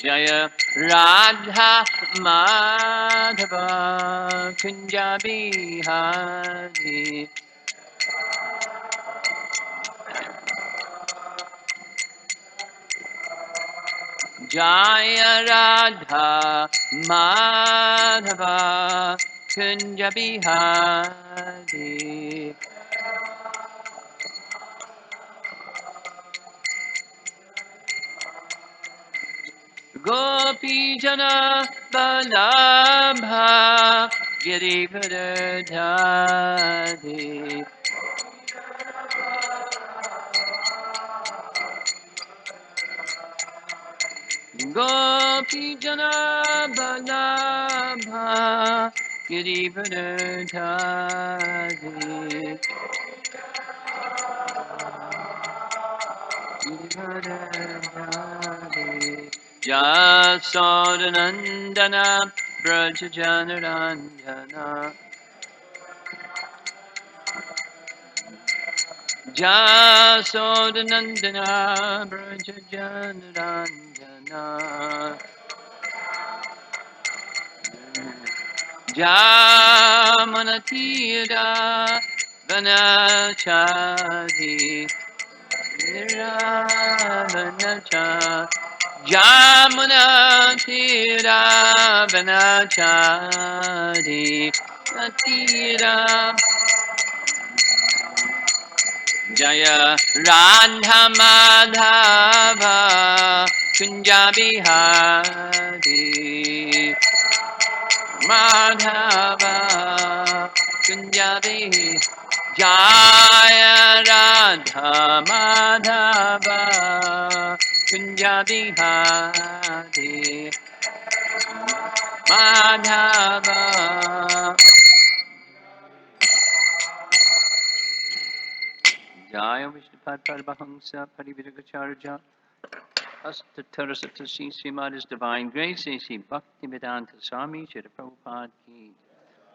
Jaya Radha Madhava Kunja Bihari. Jaya Radha Madhava Kunja Bihari. Gopi Jana Balabha Girivardhari. Gopi Jana Balabha Girivardhari. Jasodanandana Brajajanarandana Jasodanandana Brajajanarandana Jamanatira Vanachari Niravanacha Jamuna Tira Vanachari Natira Jaya Radha Madhava Kunja Bihari Madhava Kunja Bihari Jaya Radha Madhava Kunja Bihari Madhava Jaya Vishnupad Paramahamsa Pariviragacharya Astatarasatasi Srimad His Divine Grace A.C. Bhaktivedanta Swami Shri Prabhupada Ki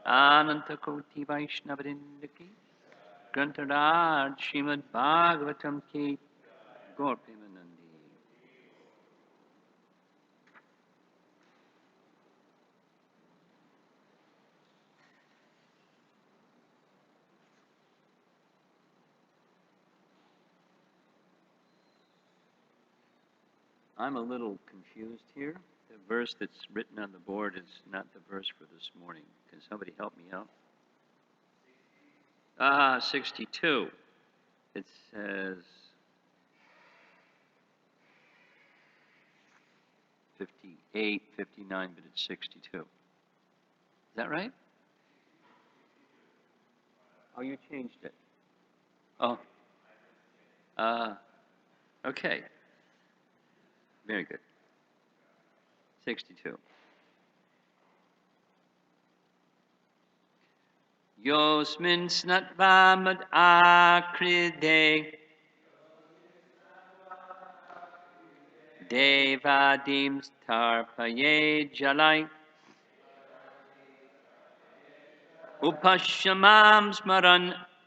Ananta Koti Vaishnavadinda Ki Grantaraj Srimad Bhagavatam Ki Gaur Premanandi. I'm a little confused here. The verse that's written on the board is not the verse for this morning. Can somebody help me out? 62. It says 58, 59, but it's 62. Is that right? Oh, you changed it. Oh. Okay. Very good. 62. Yosmin snatva mad akride devadim starpaye jalai upashamam smaran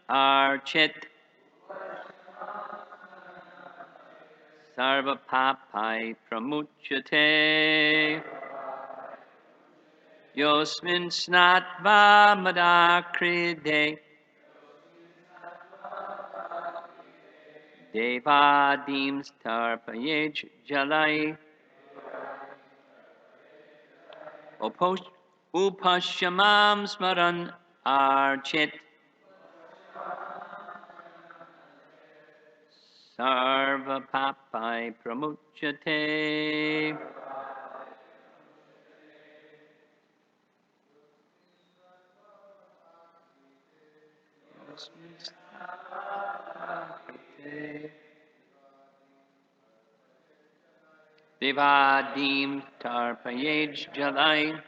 archet sarva papai pramuchyate Yosmin snatva madakride devadim starpaye jalai upashamam smaran archet sarva papai pramuchyate. Devadim tarpayej jalai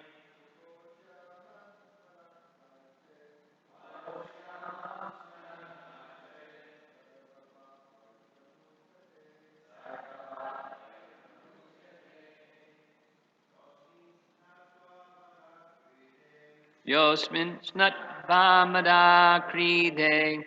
Yosmin snat vamada kride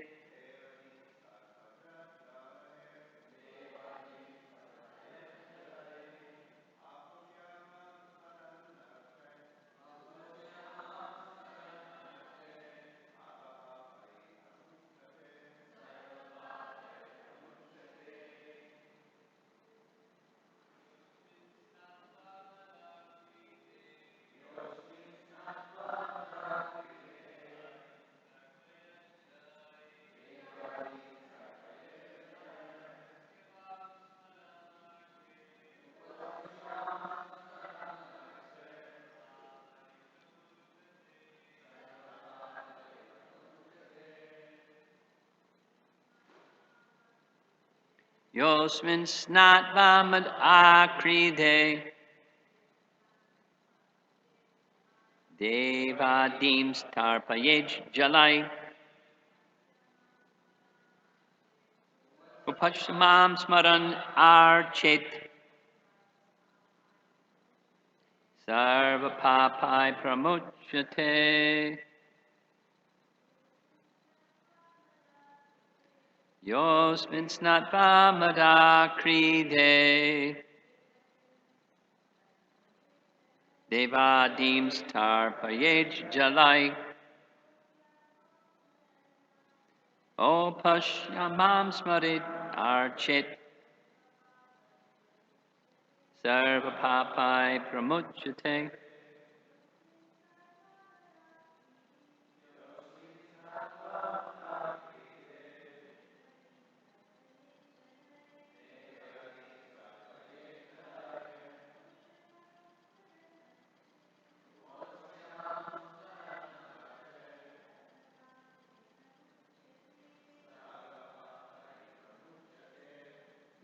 Yosmin snatva akride devadim starpayej jalai upashmam smaran archet sarva papai pramuchate Yosmin snatva akride devadim starpayej jalai O Pashyamam Smarit Archit Sarva Papai Pramuchate.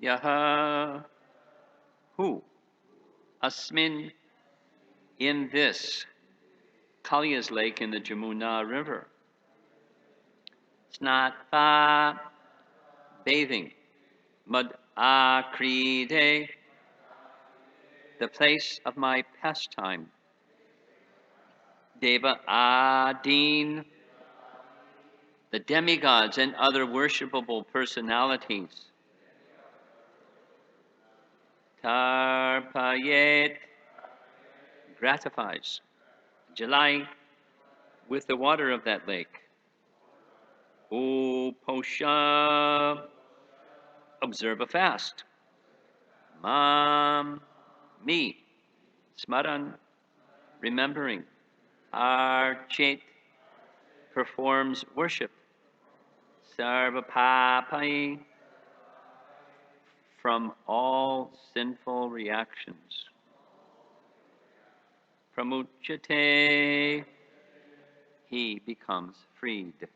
Yaha Who Asmin in this Kaliya's lake in the Jamuna river. Snatva bathing. Mud Akride the place of my pastime. Deva Adin the demigods and other worshipable personalities. Tarpayet gratifies. Jalai with the water of that lake. Uposha observe a fast. Mam me smaran remembering. Archet performs worship. Sarva papai from all sinful reactions. Pramuchate he becomes freed.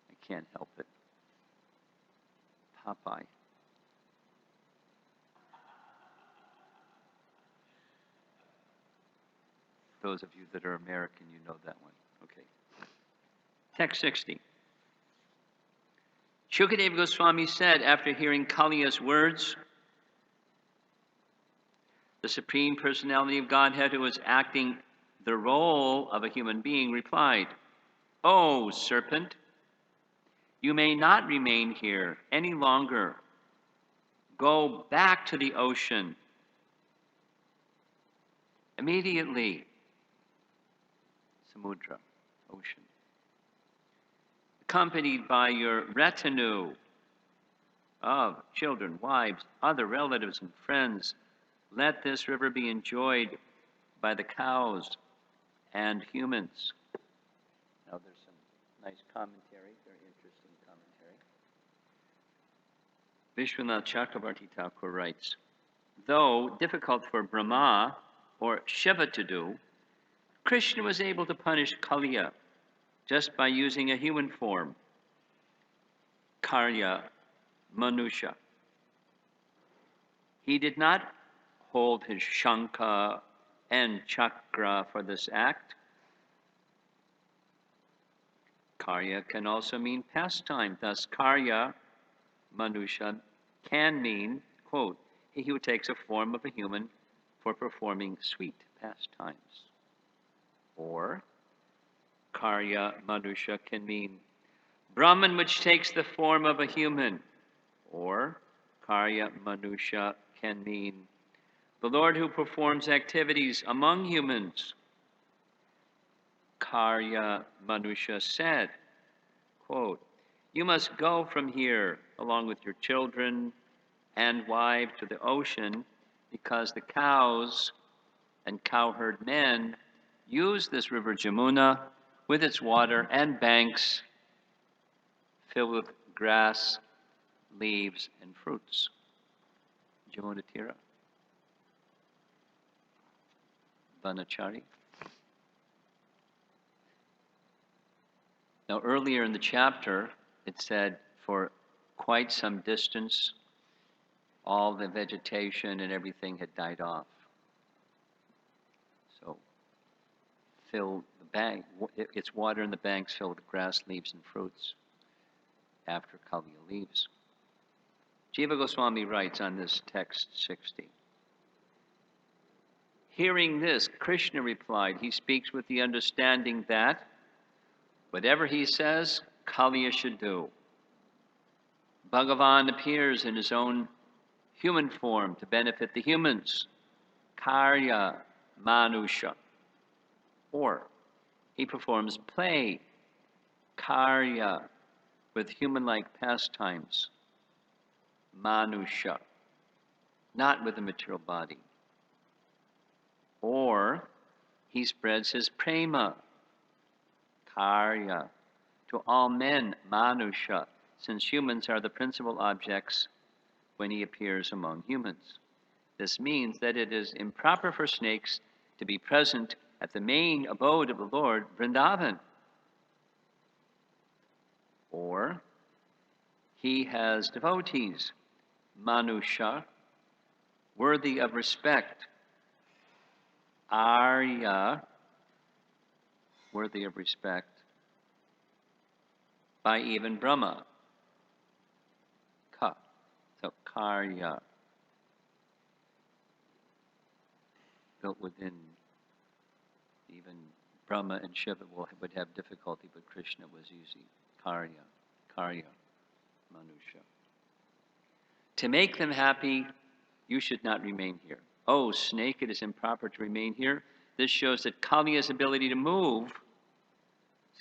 I can't help it. Popeye. Those of you that are American, you know that one. Okay. Text 60. Shukadeva Goswami said after hearing Kaliya's words, the Supreme Personality of Godhead who was acting the role of a human being replied, "O serpent, you may not remain here any longer. Go back to the ocean." Immediately, Samudra, ocean, accompanied by your retinue of children, wives, other relatives, and friends, let this river be enjoyed by the cows and humans. Now there's some nice commentary, very interesting commentary. Vishwanath Chakravarti Thakur writes, though difficult for Brahma or Shiva to do, Krishna was able to punish Kaliya just by using a human form, Karya Manusha. He did not hold his Shankha and Chakra for this act. Karya can also mean pastime. Thus, Karya Manusha can mean, quote, he who takes a form of a human for performing sweet pastimes. Or, Karya Manusha can mean Brahman which takes the form of a human. Or, Karya Manusha can mean the Lord who performs activities among humans. Karya Manusha said, quote, you must go from here along with your children and wife to the ocean because the cows and cowherd men use this river Jamuna with its water and banks filled with grass, leaves, and fruits. Jamuna Tira. Vanachari. Now earlier in the chapter, it said for quite some distance, all the vegetation and everything had died off. So its water in the banks filled with grass, leaves, and fruits after Kaliya leaves. Jiva Goswami writes on this text 60. Hearing this, Krishna replied, he speaks with the understanding that whatever he says, Kaliya should do. Bhagavan appears in his own human form to benefit the humans, Karya Manusha. Or he performs play, Karya, with human-like pastimes, Manusha, not with the material body. Or he spreads his prema, Karya, to all men, Manusha, since humans are the principal objects when he appears among humans. This means that it is improper for snakes to be present at the main abode of the Lord, Vrindavan. Or he has devotees, Manusha, worthy of respect, Arya, worthy of respect, by even Brahma. Ka, so Karya, built within even Brahma and Shiva would have difficulty, but Krishna was easy. Karya, Manusha. To make them happy, you should not remain here. Oh, snake, it is improper to remain here. This shows that Kaliya's ability to move,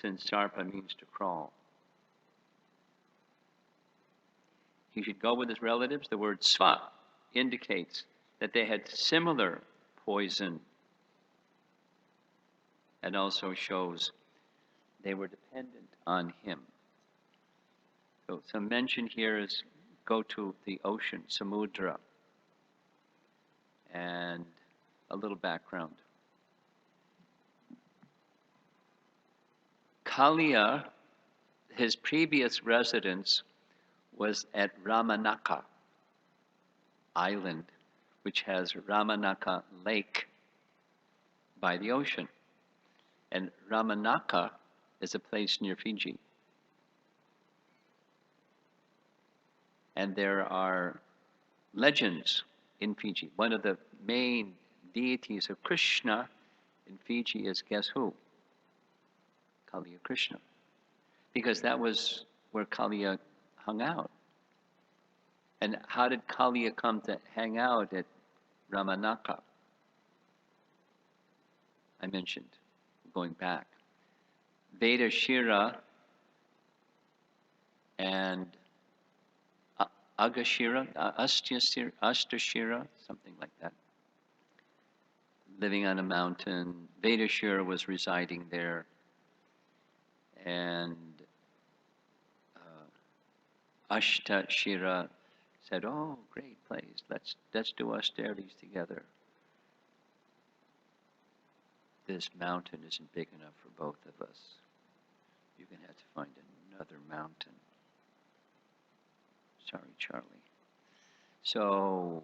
since Sarpa means to crawl. He should go with his relatives. The word sva indicates that they had similar poison, and also shows they were dependent on him. So some mention here is go to the ocean, Samudra, and a little background. Kaliya, his previous residence was at Ramanaka Island, which has Ramanaka Lake by the ocean. And Ramanaka is a place near Fiji. And there are legends in Fiji. One of the main deities of Krishna in Fiji is, guess who? Kaliya Krishna. Because that was where Kaliya hung out. And how did Kaliya come to hang out at Ramanaka? I mentioned, going back. Veda Shira and Agashira, Astashira, something like that, living on a mountain. Vedashira was residing there, and Ashtashira said, "Oh, great place! Let's do austerities together." This mountain isn't big enough for both of us. You're going to have to find another mountain. Sorry, Charlie. So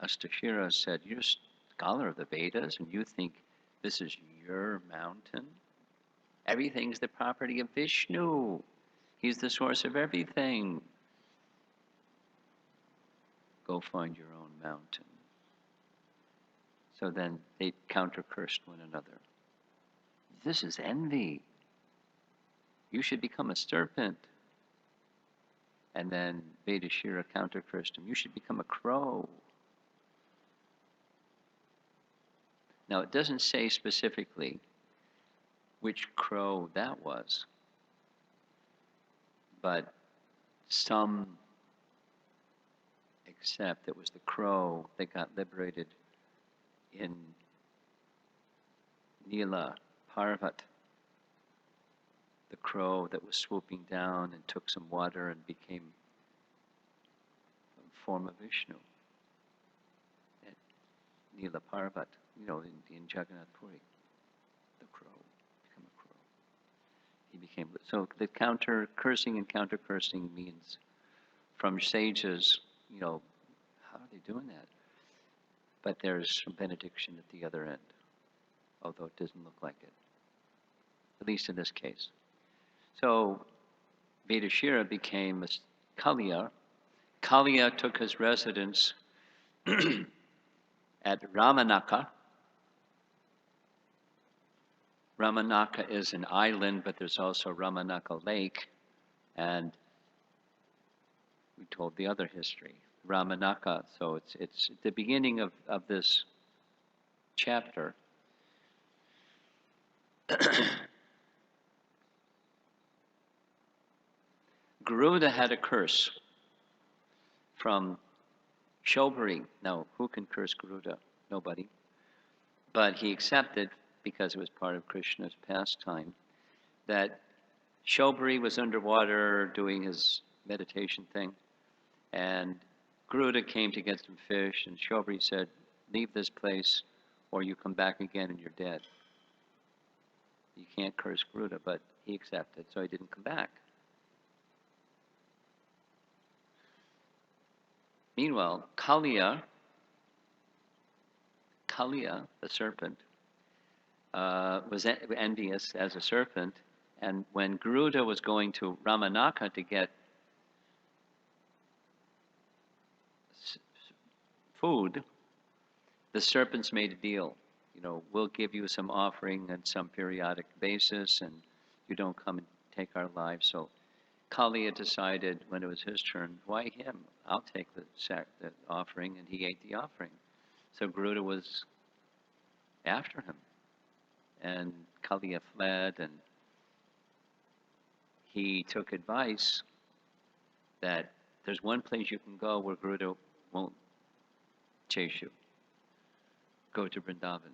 Astashira said, "You're a scholar of the Vedas, and you think this is your mountain? Everything's the property of Vishnu. He's the source of everything. Go find your own mountain." So then they counter-cursed one another. This is envy. You should become a serpent. And then Vedashira counter-cursed him. You should become a crow. Now it doesn't say specifically which crow that was, but some accept it was the crow that got liberated in Nila Parvat, the crow that was swooping down and took some water and became a form of Vishnu. At Nila Parvat, in Jagannath Puri, the crow, become a crow. he became. So the counter cursing and counter cursing means from sages, how are they doing that? But there's some benediction at the other end, although it doesn't look like it, at least in this case. So Vedashira became a Kaliya. Kaliya took his residence at Ramanaka. Ramanaka is an island, but there's also Ramanaka Lake, and we told the other history. Ramanaka, so it's the beginning of this chapter. Garuda had a curse from Shobhari. Now, who can curse Garuda? Nobody. But he accepted, because it was part of Krishna's pastime, that Shobhari was underwater doing his meditation thing, and Garuda came to get some fish, and Shobhari said, leave this place, or you come back again and you're dead. You can't curse Garuda, but he accepted, so he didn't come back. Meanwhile, Kaliya, the serpent, was envious as a serpent, and when Garuda was going to Ramanaka to get food, the serpents made a deal. We'll give you some offering on some periodic basis, and you don't come and take our lives. So Kaliya decided when it was his turn, why him? I'll take the offering, and he ate the offering. So Garuda was after him, and Kaliya fled, and he took advice that there's one place you can go where Garuda won't chase you. Go to Vrindavan.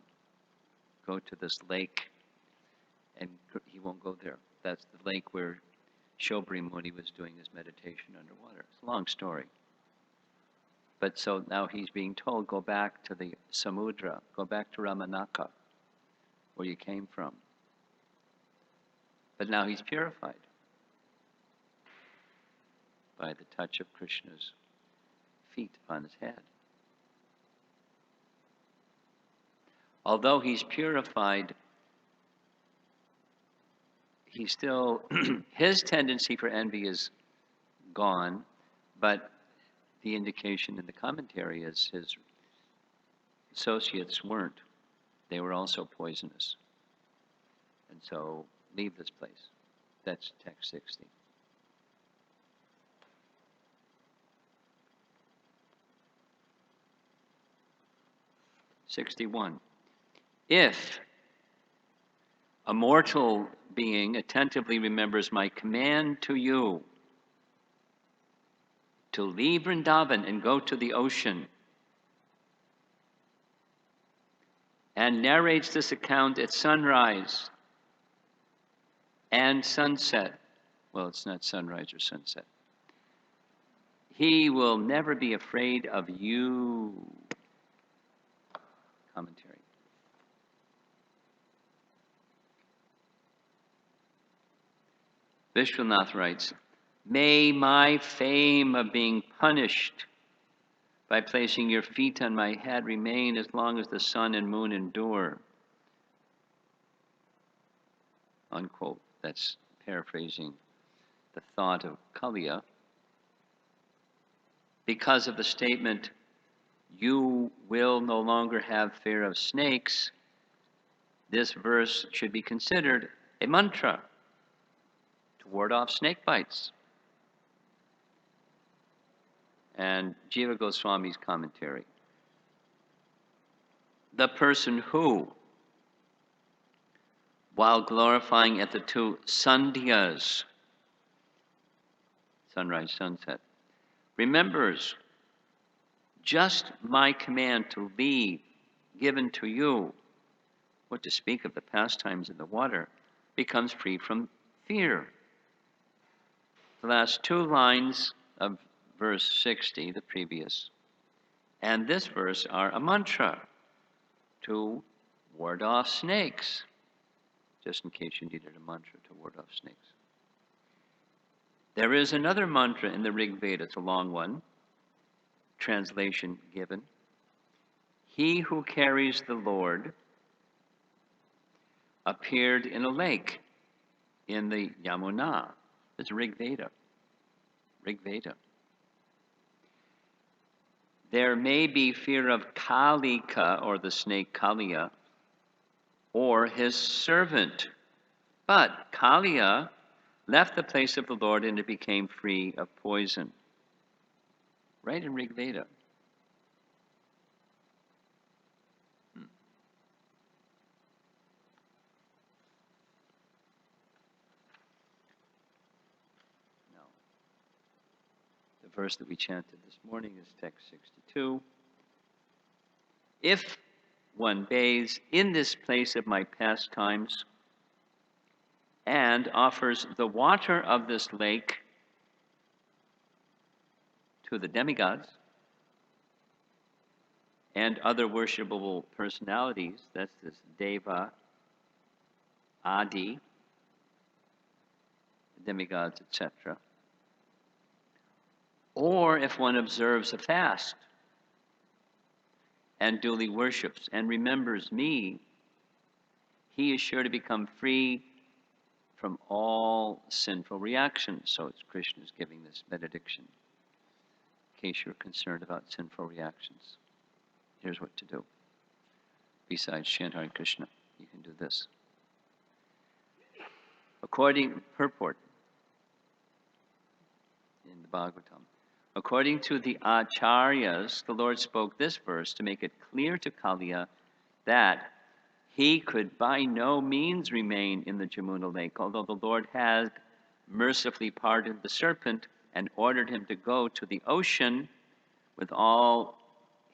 Go to this lake, and he won't go there. That's the lake where Shobhari Muni was doing his meditation underwater. It's a long story. But so now he's being told, go back to the Samudra, go back to Ramanaka, where you came from. But now he's purified by the touch of Krishna's feet upon his head. Although he's purified, he's still, his tendency for envy is gone, but the indication in the commentary is his associates weren't. They were also poisonous. And so, leave this place. That's text 60. '61. If a mortal being attentively remembers my command to you to leave Vrindavan and go to the ocean, and narrates this account at sunrise and sunset, well, it's not sunrise or sunset, he will never be afraid of you. Commentary. Vishwanath writes, may my fame of being punished by placing your feet on my head remain as long as the sun and moon endure. Unquote. That's paraphrasing the thought of Kaliya. Because of the statement, you will no longer have fear of snakes, this verse should be considered a mantra to ward off snake bites. And Jiva Goswami's commentary. The person who, while glorifying at the two sandhyas, sunrise, sunset, remembers just my command to leave given to you, what to speak of the pastimes in the water, becomes free from fear. The last two lines of verse 60, the previous, and this verse are a mantra to ward off snakes. just in case you needed a mantra to ward off snakes. There is another mantra in the Rig Veda, it's a long one, translation given. He who carries the Lord appeared in a lake in the Yamuna. It's Rig Veda. Rig Veda. There may be fear of Kalika, or the snake Kaliya, or his servant. But Kaliya left the place of the Lord and it became free of poison. Right in Rig Veda. Now, the verse that we chanted this morning is text 62. If one bathes in this place of my pastimes and offers the water of this lake to the demigods and other worshipable personalities, that's this Deva, Adi, demigods, etc. Or if one observes a fast and duly worships and remembers me, he is sure to become free from all sinful reactions. So it's Krishna's giving this benediction. In case you're concerned about sinful reactions, here's what to do. Besides chant Hare Krishna, you can do this. Purport in the Bhagavatam. According to the Acharyas, the Lord spoke this verse to make it clear to Kaliya that he could by no means remain in the Jamuna lake, although the Lord had mercifully pardoned the serpent and ordered him to go to the ocean with all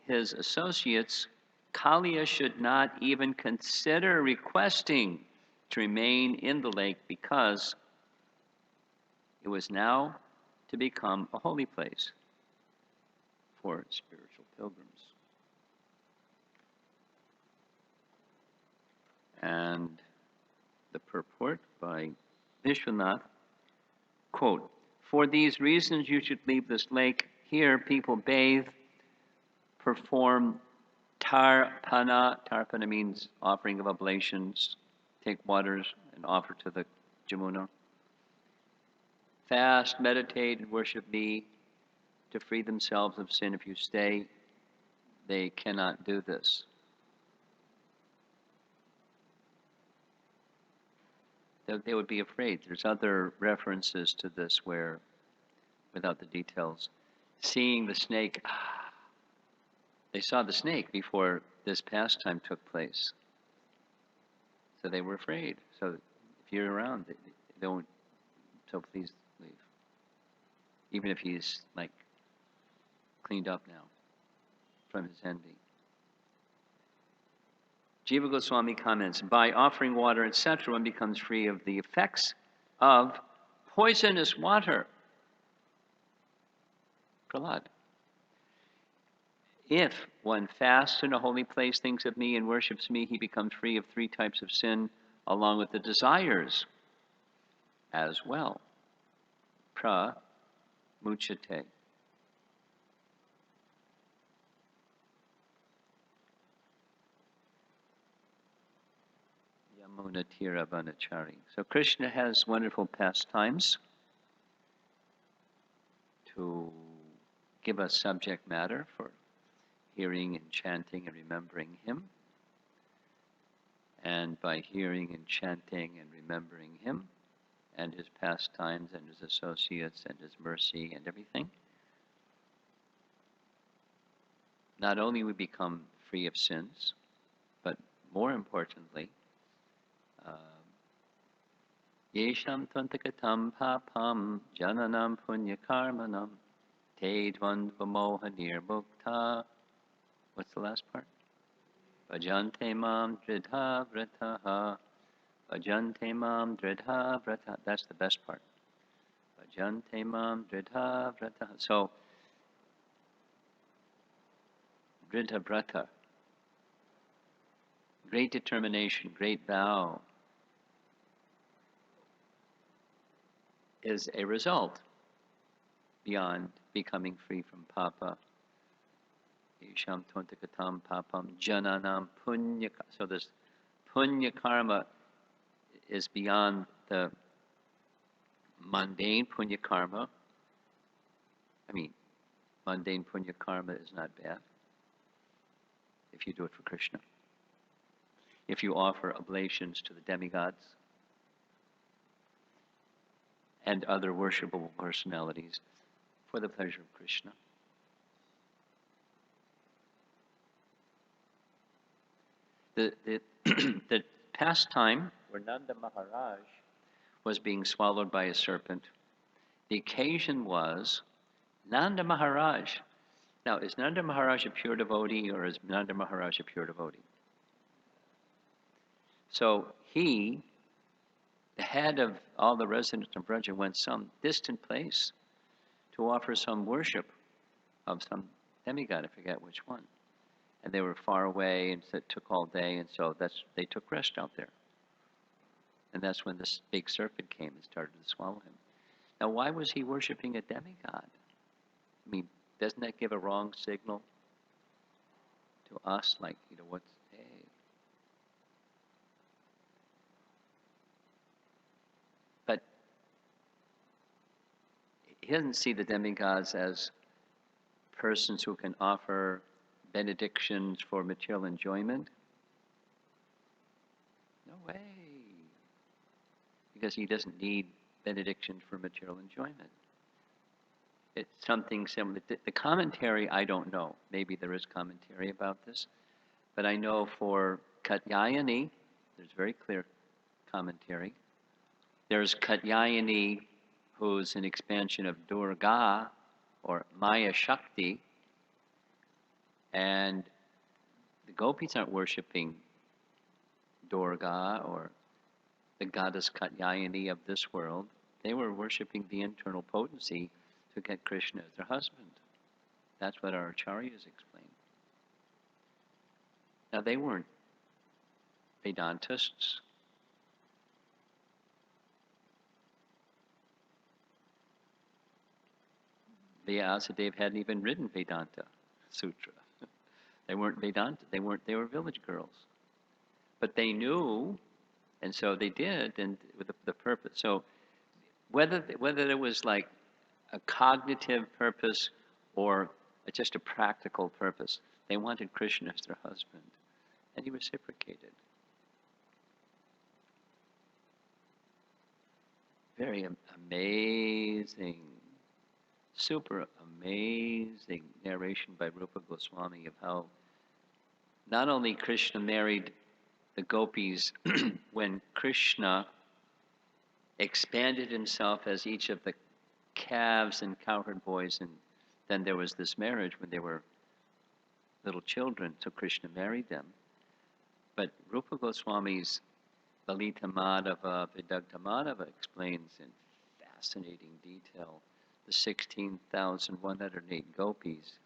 his associates. Kaliya should not even consider requesting to remain in the lake because it was now to become a holy place for spiritual pilgrims. And the purport by Vishwanath, quote, for these reasons you should leave this lake. Here people bathe, perform tarpana. Tarpana means offering of oblations. Take waters and offer to the Jamuna. Fast, meditate, and worship me to free themselves of sin. If you stay, they cannot do this. They would be afraid. There's other references to this where, without the details, seeing the snake, they saw the snake before this pastime took place. So they were afraid. So if you're around, they don't, so please leave. Even if he's like cleaned up now from his envy. Jiva Goswami comments, by offering water, etc., one becomes free of the effects of poisonous water. Prahlad. If one fasts in a holy place, thinks of me, and worships me, he becomes free of 3 types of sin, along with the desires as well. Muchate. Yamuna Tira Vanachari. So Krishna has wonderful pastimes to give us subject matter for hearing and chanting and remembering him. And by hearing and chanting and remembering him, and his pastimes and his associates and his mercy and everything, not only we become free of sins, but more importantly, Yesham Tvantakatam Papam Jananam Punyakarmanam Te Dvandvamoha Nirbhukta. What's the last part? Bhajante Mam Dridha Vrataha. Bhajante Mam Dridha Vrataha. That's the best part. Bhajante Mam Dridha Vrataha. So, Dridha Vrata. Great determination, great vow. is a result beyond becoming free from papa. Isham tontakatam papam jananam punya. So this punya karma is beyond the mundane punya karma. I mean, mundane punya karma is not bad if you do it for Krishna. If you offer oblations to the demigods and other worshipable personalities for the pleasure of Krishna. The pastime where Nanda Maharaj was being swallowed by a serpent, the occasion was Nanda Maharaj. Now, is Nanda Maharaj a pure devotee or is Nanda Maharaj a pure devotee? So he, the head of all the residents of Braja, went some distant place to offer some worship of some demigod, I forget which one. And they were far away, and so it took all day, and so they took rest out there. And that's when this big serpent came and started to swallow him. Now, why was he worshiping a demigod? I mean, doesn't that give a wrong signal to us? Like, what's, hey. But he doesn't see the demigods as persons who can offer benedictions for material enjoyment? No way. Because he doesn't need benedictions for material enjoyment. It's something similar. The commentary, I don't know. Maybe there is commentary about this. But I know for Katyayani, there's very clear commentary. There's Katyayani, who's an expansion of Durga, or Maya Shakti, and the gopis aren't worshipping Durga or the goddess Katyayani of this world. They were worshipping the internal potency to get Krishna as their husband. That's what our acharyas explain. Now, they weren't Vedantists. Vyasadeva hadn't even written Vedanta Sutra. They weren't Vedanta. They were village girls. But they knew, and so they did, and with the purpose. So whether there was like a cognitive purpose or just a practical purpose, they wanted Krishna as their husband, and he reciprocated. Very amazing, super amazing narration by Rupa Goswami of how not only Krishna married the gopis when Krishna expanded himself as each of the calves and cowherd boys, and then there was this marriage when they were little children, so Krishna married them. But Rupa Goswami's Lalita Madhava, Vidagdha Madhava explains in fascinating detail the 16,108 gopis,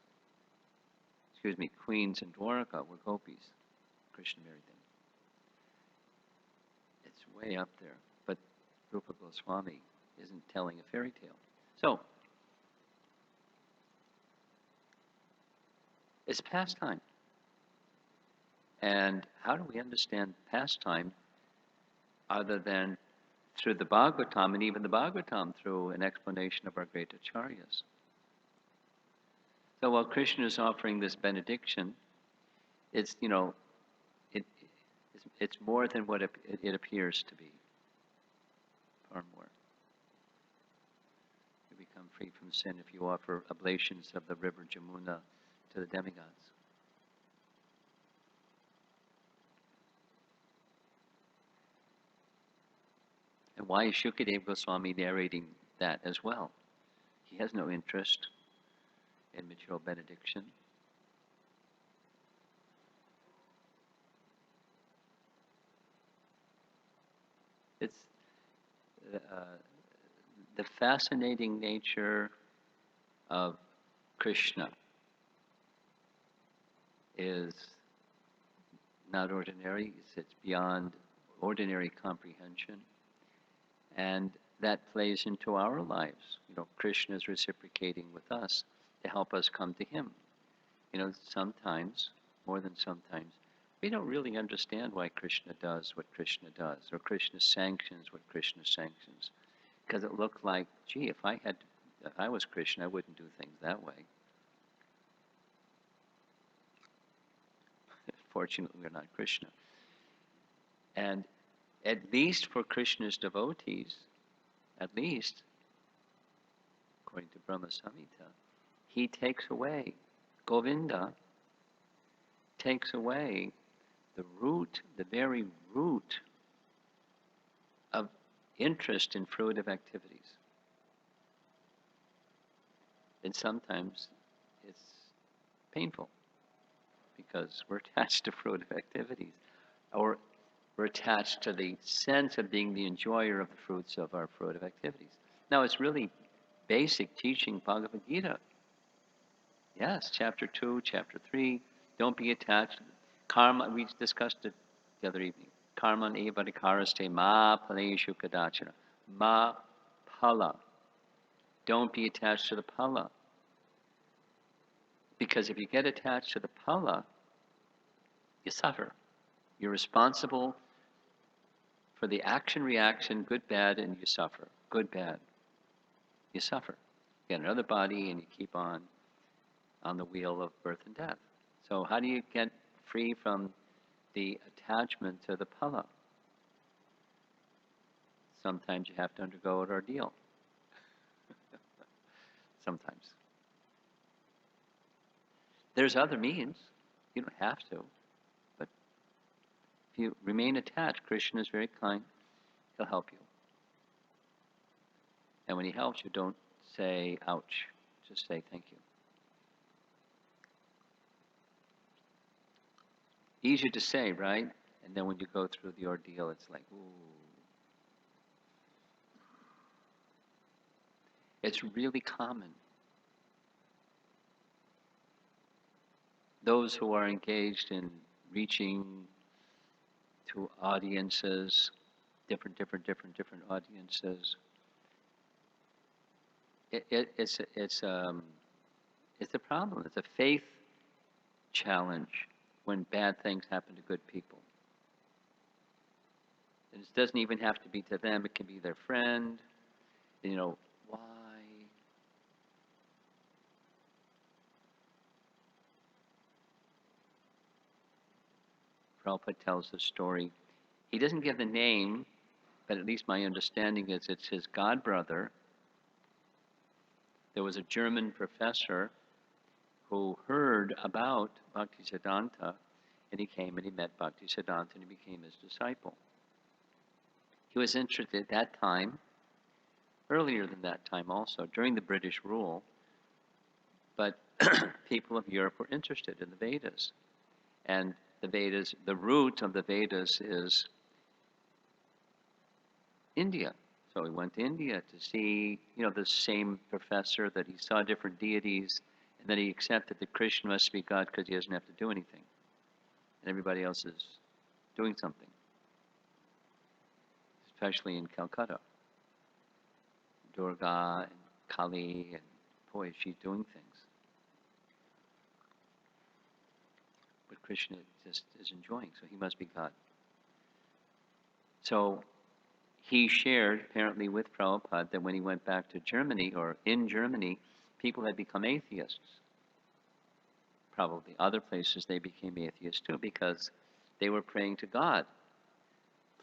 queens in Dwarka were gopis. Krishna married them. It's way up there, but Rupa Goswami isn't telling a fairy tale. So, it's pastime. And how do we understand pastime other than through the Bhagavatam, and even the Bhagavatam through an explanation of our great acharyas? So while Krishna is offering this benediction, it's, it's more than what it appears to be. Far more. You become free from sin if you offer oblations of the river Jamuna to the demigods. And why is Shukadeva Goswami narrating that as well? He has no interest in material benediction. It's the fascinating nature of Krishna is not ordinary. It's beyond ordinary comprehension. And that plays into our lives. Krishna is reciprocating with us to help us come to him. Sometimes, more than sometimes, we don't really understand why Krishna does what Krishna does, or Krishna sanctions what Krishna sanctions. Because it looked like, gee, if I was Krishna, I wouldn't do things that way. Fortunately, we're not Krishna. And at least for Krishna's devotees, at least, according to Brahma Samhita, he takes away, Govinda takes away the root, the very root of interest in fruitive activities. And sometimes it's painful because we're attached to fruitive activities, or we're attached to the sense of being the enjoyer of the fruits of our fruitive activities. Now, it's really basic teaching Bhagavad Gita. Yes, chapter 2, chapter 3, don't be attached. Karma, we discussed it the other evening. Karma evarikaraste ma paleshu kadachana. Ma pala. Don't be attached to the pala. Because if you get attached to the pala, you suffer. You're responsible for the action-reaction, good, bad, and you suffer. Good, bad. You suffer. You get another body and you keep on the wheel of birth and death. So how do you get free from the attachment to the pala? Sometimes you have to undergo an ordeal. Sometimes. There's other means. You don't have to. But if you remain attached, Krishna is very kind. He'll help you. And when he helps you, don't say, ouch. Just say, thank you. Easy to say, right? And then when you go through the ordeal, it's like, ooh. It's really common. Those who are engaged in reaching to audiences, different audiences, it's a problem. It's a faith challenge when bad things happen to good people. And it doesn't even have to be to them. It can be their friend. Why? Prabhupada tells the story. He doesn't give the name, but at least my understanding is it's his godbrother. There was a German professor who heard about Bhaktisiddhanta, and he came and he met Bhaktisiddhanta and he became his disciple. He was interested at that time, earlier than that time also, during the British rule, but people of Europe were interested in the Vedas. And the Vedas, the root of the Vedas is India. So he went to India to see, the same professor, that he saw different deities, and then he accepted that Krishna must be God because he doesn't have to do anything. And everybody else is doing something. Especially in Calcutta. Durga and Kali, and boy, she's doing things. But Krishna just is enjoying, so he must be God. So he shared, apparently, with Prabhupada that when he went back to Germany, or in Germany, people had become atheists. Probably other places they became atheists too, because they were praying to God.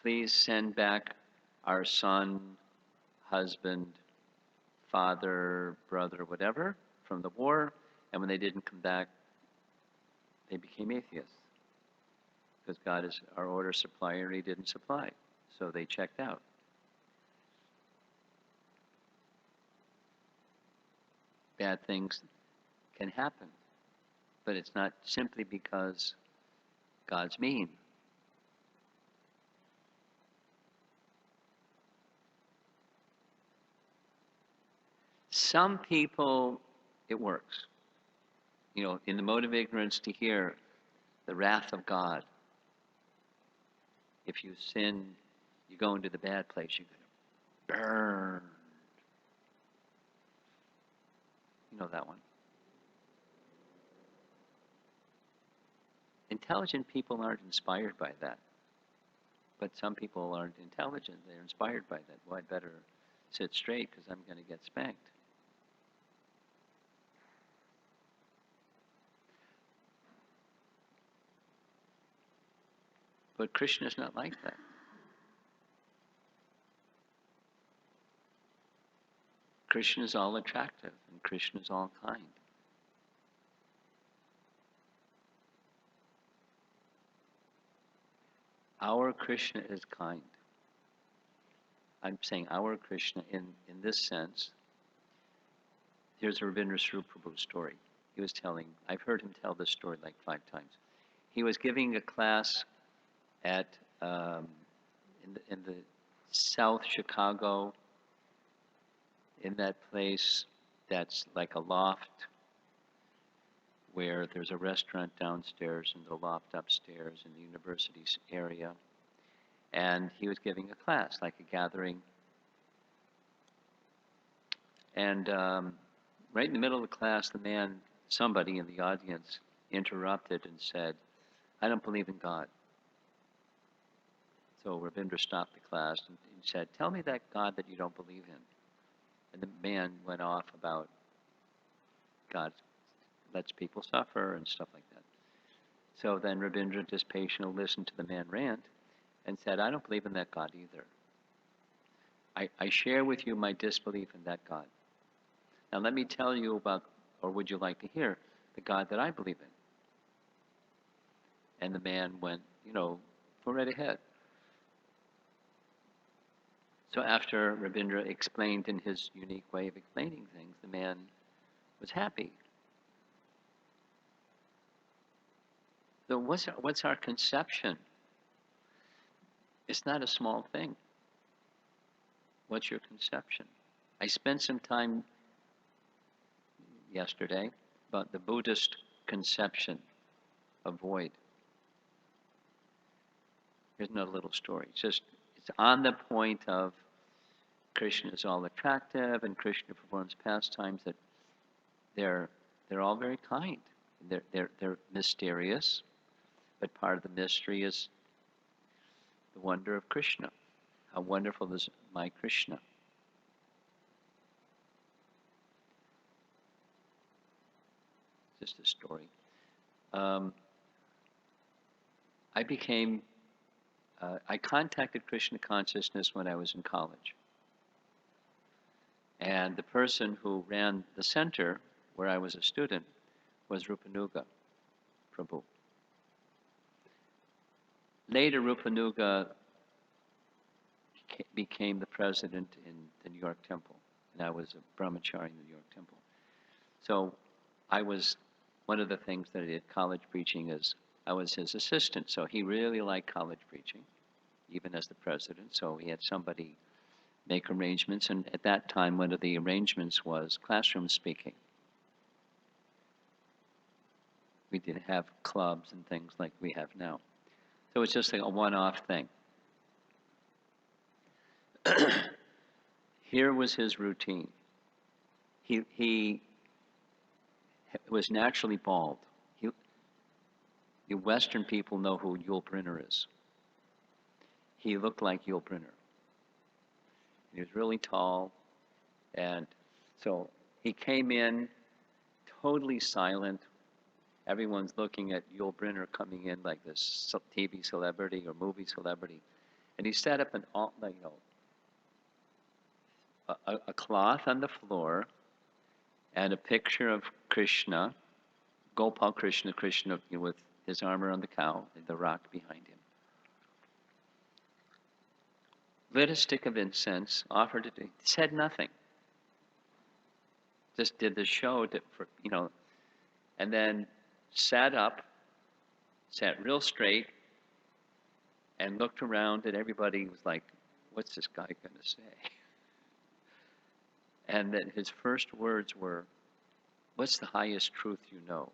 Please send back our son, husband, father, brother, whatever, from the war. And when they didn't come back, they became atheists. Because God is our order supplier and he didn't supply. So they checked out. Bad things can happen. But it's not simply because God's mean. Some people, it works. In the mode of ignorance to hear the wrath of God. If you sin, you go into the bad place. burned. You know that one. Intelligent people aren't inspired by that. But some people aren't intelligent. They're inspired by that. Well, I'd better sit straight because I'm going to get spanked. But Krishna is not like that. Krishna is all attractive and Krishna is all kind. Our Krishna is kind. I'm saying our Krishna in this sense. Here's a Rabindra Swarup Prabhu story. He was telling, I've heard him tell this story like 5 times. He was giving a class at in the South Chicago, in that place that's like a loft where there's a restaurant downstairs and the loft upstairs in the university area. And he was giving a class, like a gathering. And right in the middle of the class, somebody in the audience interrupted and said, I don't believe in God. So Rabindra stopped the class and said, tell me that God that you don't believe in. And the man went off about God lets people suffer and stuff like that. So then Rabindra just patiently listened to the man rant and said, I don't believe in that God either. I share with you my disbelief in that God. Now let me tell you about, or would you like to hear, the God that I believe in? And the man went, go right ahead. So after Rabindra explained in his unique way of explaining things, the man was happy. So what's our conception? It's not a small thing. What's your conception? I spent some time yesterday about the Buddhist conception of void. Here's another little story. It's on the point of Krishna is all attractive and Krishna performs pastimes that they're all very kind. They're mysterious, but part of the mystery is the wonder of Krishna. How wonderful is my Krishna? Just a story. I contacted Krishna consciousness when I was in college. And the person who ran the center where I was a student was Rupanuga Prabhu. Later, Rupanuga became the president in the New York Temple, and I was a brahmachari in the New York Temple. So one of the things that I did college preaching is I was his assistant, so he really liked college preaching, even as the president, so he had somebody make arrangements, and at that time one of the arrangements was classroom speaking. We didn't have clubs and things like we have now. So it's just like a one-off thing. Here was his routine. He was naturally bald. The Western people know who Yul Brynner is. He looked like Yul Brynner. He was really tall, and so he came in totally silent. Everyone's looking at Yul Brynner coming in like this TV celebrity or movie celebrity, and he set up a cloth on the floor, and a picture of Krishna, Gopal Krishna, with his arm around the cow, and the rock behind him. Lit a stick of incense, offered it, said nothing. Just did the show and then sat real straight, and looked around, and everybody was like, what's this guy going to say? And then his first words were, what's the highest truth you know?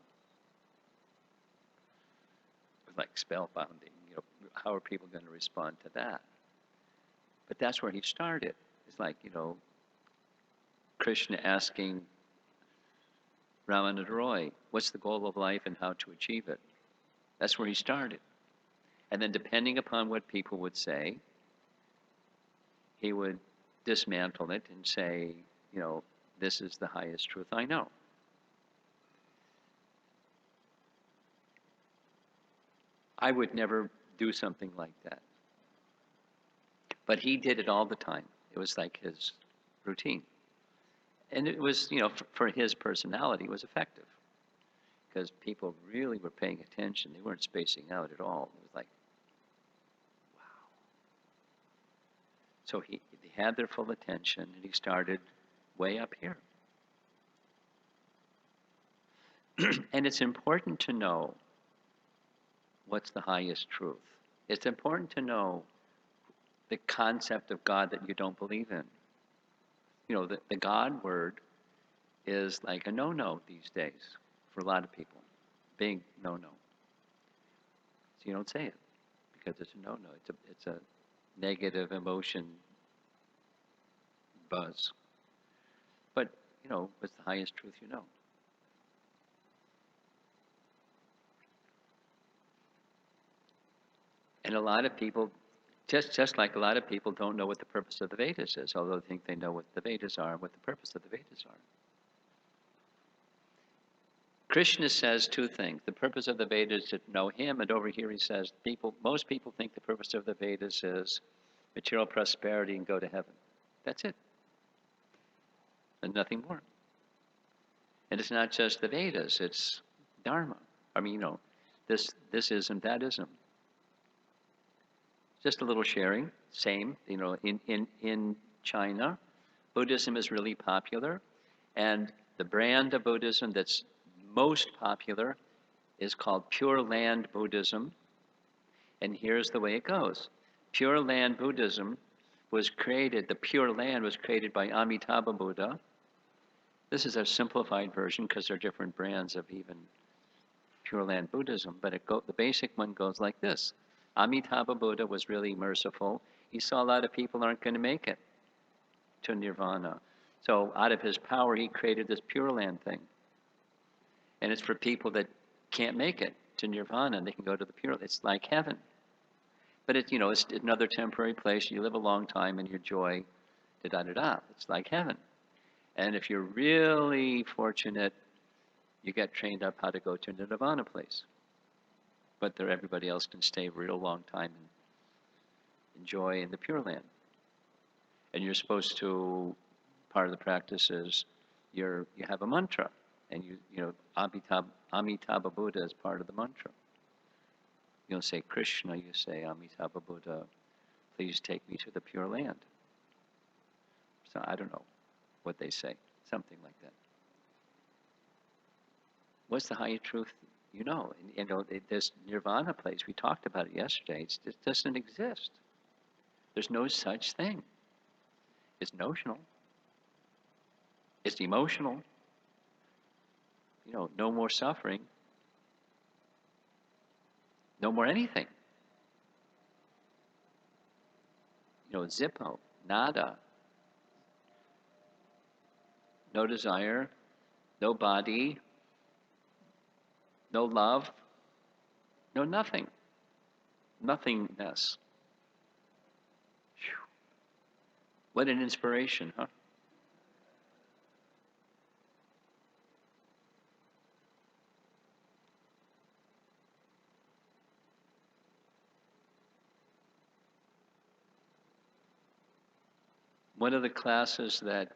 It was like spellbinding. How are people going to respond to that? But that's where he started. It's like, Krishna asking Ramananda Roy, what's the goal of life and how to achieve it? That's where he started. And then depending upon what people would say, he would dismantle it and say, this is the highest truth I know. I would never do something like that. But he did it all the time. It was like his routine. And it was, for his personality, it was effective. Because people really were paying attention. They weren't spacing out at all. It was like, wow. So he had their full attention, and he started way up here. And it's important to know what's the highest truth. It's important to know the concept of God that you don't believe in. The God word is like a no-no these days for a lot of people. Big no-no. So you don't say it because it's a no-no. It's a negative emotion buzz. But, what's the highest truth you know? And a lot of people, just like a lot of people don't know what the purpose of the Vedas is, although they think they know what the Vedas are and what the purpose of the Vedas are. Krishna says two things. The purpose of the Vedas is to know him, and over here he says, most people think the purpose of the Vedas is material prosperity and go to heaven. That's it. And nothing more. And it's not just the Vedas, it's Dharma. I mean, this ism, that ism. Just a little sharing, same, in China, Buddhism is really popular, and the brand of Buddhism that's most popular is called Pure Land Buddhism, and here's the way it goes. Pure Land Buddhism the Pure Land was created by Amitabha Buddha. This is a simplified version because there are different brands of even Pure Land Buddhism, but the basic one goes like this. Amitabha Buddha was really merciful. He saw a lot of people aren't going to make it to nirvana. So out of his power, he created this Pure Land thing. And it's for people that can't make it to nirvana, and they can go to the Pure Land. It's like heaven. But it's another temporary place. You live a long time in your joy, da-da-da-da. It's like heaven. And if you're really fortunate, you get trained up how to go to the nirvana place. But there, everybody else can stay a real long time and enjoy in the Pure Land. And you're supposed to, part of the practice is you have a mantra, and Amitabha Buddha is part of the mantra. You don't say Krishna, you say Amitabha Buddha, please take me to the Pure Land. So I don't know what they say, something like that. What's the higher truth? This nirvana place, we talked about it yesterday, it doesn't exist. There's no such thing. It's notional. It's emotional. No more suffering. No more anything. Zippo, nada. No desire, no body, no love, no nothing. Nothingness. Whew. What an inspiration, huh? One of the classes that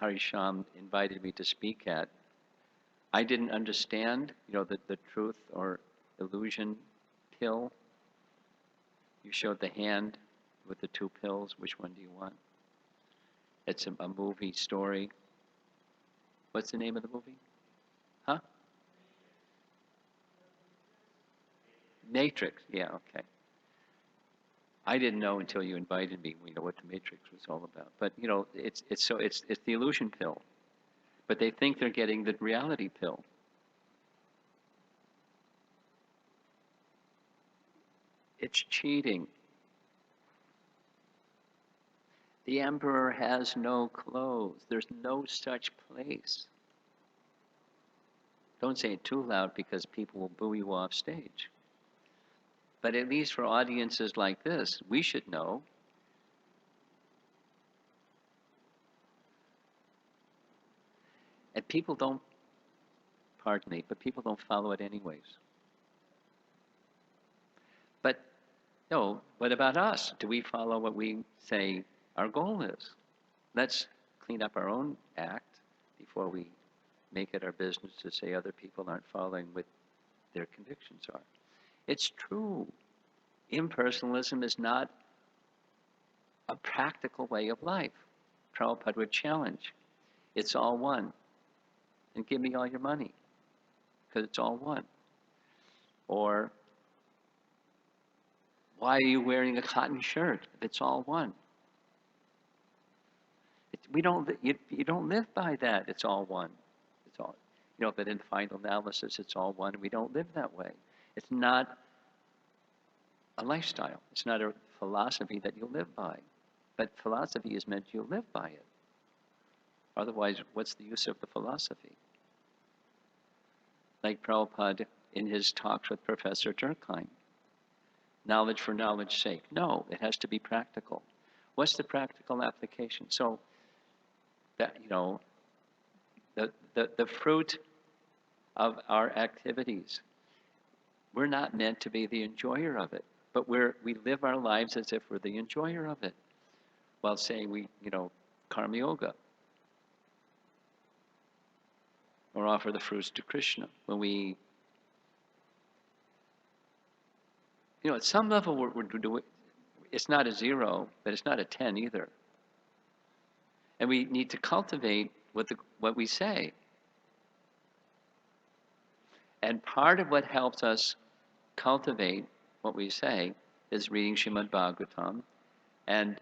Harisham invited me to speak at, I didn't understand, the truth or illusion pill. You showed the hand with the two pills. Which one do you want? It's a movie story. What's the name of the movie? Huh? Matrix. Yeah, okay. I didn't know until you invited me, what the Matrix was all about. But it's the illusion pill. But they think they're getting the reality pill. It's cheating. The emperor has no clothes. There's no such place. Don't say it too loud because people will boo you off stage. But at least for audiences like this, we should know. And people don't, pardon me, but people don't follow it anyways. But no, what about us? Do we follow what we say our goal is? Let's clean up our own act before we make it our business to say other people aren't following what their convictions are. It's true. Impersonalism is not a practical way of life. Prabhupada would challenge. It's all one. And give me all your money, because it's all one. Or, why are you wearing a cotton shirt if it's all one? You don't live by that. It's all one. It's all, but in final analysis, it's all one. We don't live that way. It's not a lifestyle. It's not a philosophy that you live by. But philosophy is meant you live by it. Otherwise, what's the use of the philosophy? Like Prabhupada in his talks with Professor Durkheim. Knowledge for knowledge's sake. No, it has to be practical. What's the practical application? So, that the fruit of our activities, we're not meant to be the enjoyer of it, but we live our lives as if we're the enjoyer of it, while saying karma yoga, or offer the fruits to Krishna. When we, at some level we're doing, it's not a 0, but it's not a 10 either. And we need to cultivate what we say. And part of what helps us cultivate what we say is reading Srimad Bhagavatam and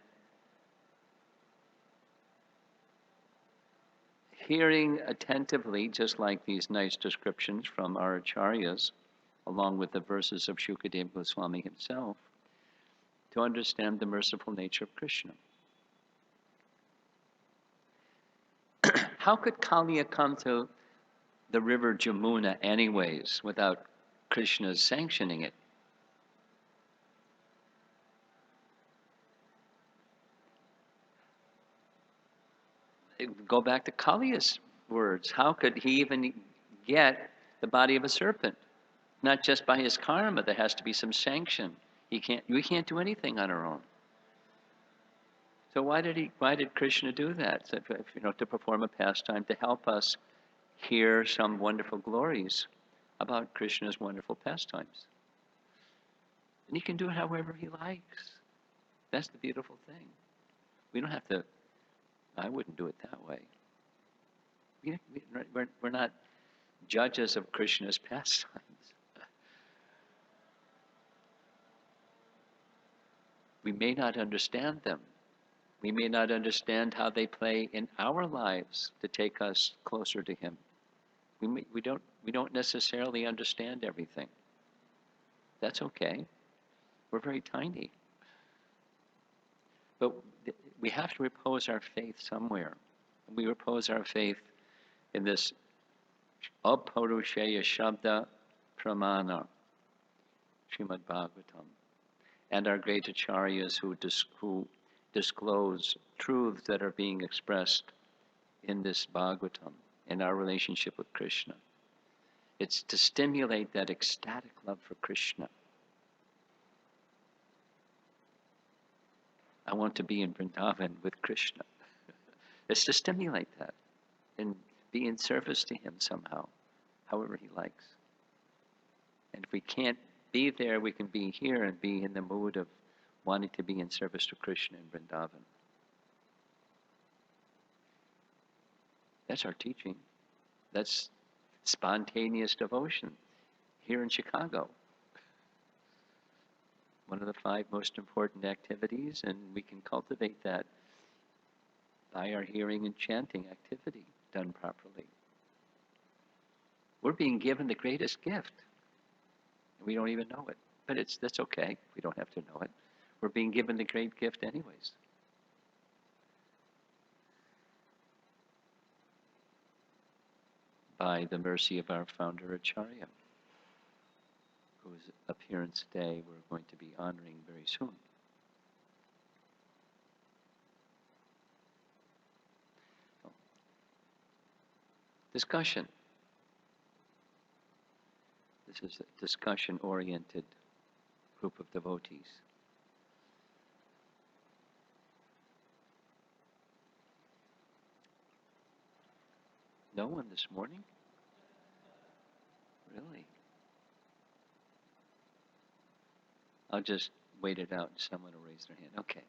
hearing attentively, just like these nice descriptions from our acharyas, along with the verses of Shukadeva Goswami himself, to understand the merciful nature of Krishna. How could Kaliya come to the river Jamuna anyways without Krishna's sanctioning it? Go back to Kaliya's words. How could he even get the body of a serpent? Not just by his karma, there has to be some sanction. We can't do anything on our own. So why did Krishna do that? So, to perform a pastime, to help us hear some wonderful glories about Krishna's wonderful pastimes. And he can do it however he likes. That's the beautiful thing. We don't have to, I wouldn't do it that way. We're not judges of Krishna's pastimes. We may not understand them. We may not understand how they play in our lives to take us closer to him. We don't necessarily understand everything. That's okay. We're very tiny. But we have to repose our faith somewhere. We repose our faith in this Aparushaya Shabda Pramana, Srimad Bhagavatam, and our great acharyas who disclose truths that are being expressed in this Bhagavatam, in our relationship with Krishna. It's to stimulate that ecstatic love for Krishna. I want to be in Vrindavan with Krishna. It's to stimulate that and be in service to him somehow, however he likes. And if we can't be there, we can be here and be in the mood of wanting to be in service to Krishna in Vrindavan. That's our teaching. That's spontaneous devotion here in Chicago. One of the 5 most important activities, and we can cultivate that by our hearing and chanting activity done properly. We're being given the greatest gift. We don't even know it. But that's okay. We don't have to know it. We're being given the great gift anyways. by the mercy of our founder Acharya, whose appearance day we're going to be honoring very soon. Discussion. This is a discussion-oriented group of devotees. No one this morning? Really? I'll just wait it out and someone will raise their hand. Okay.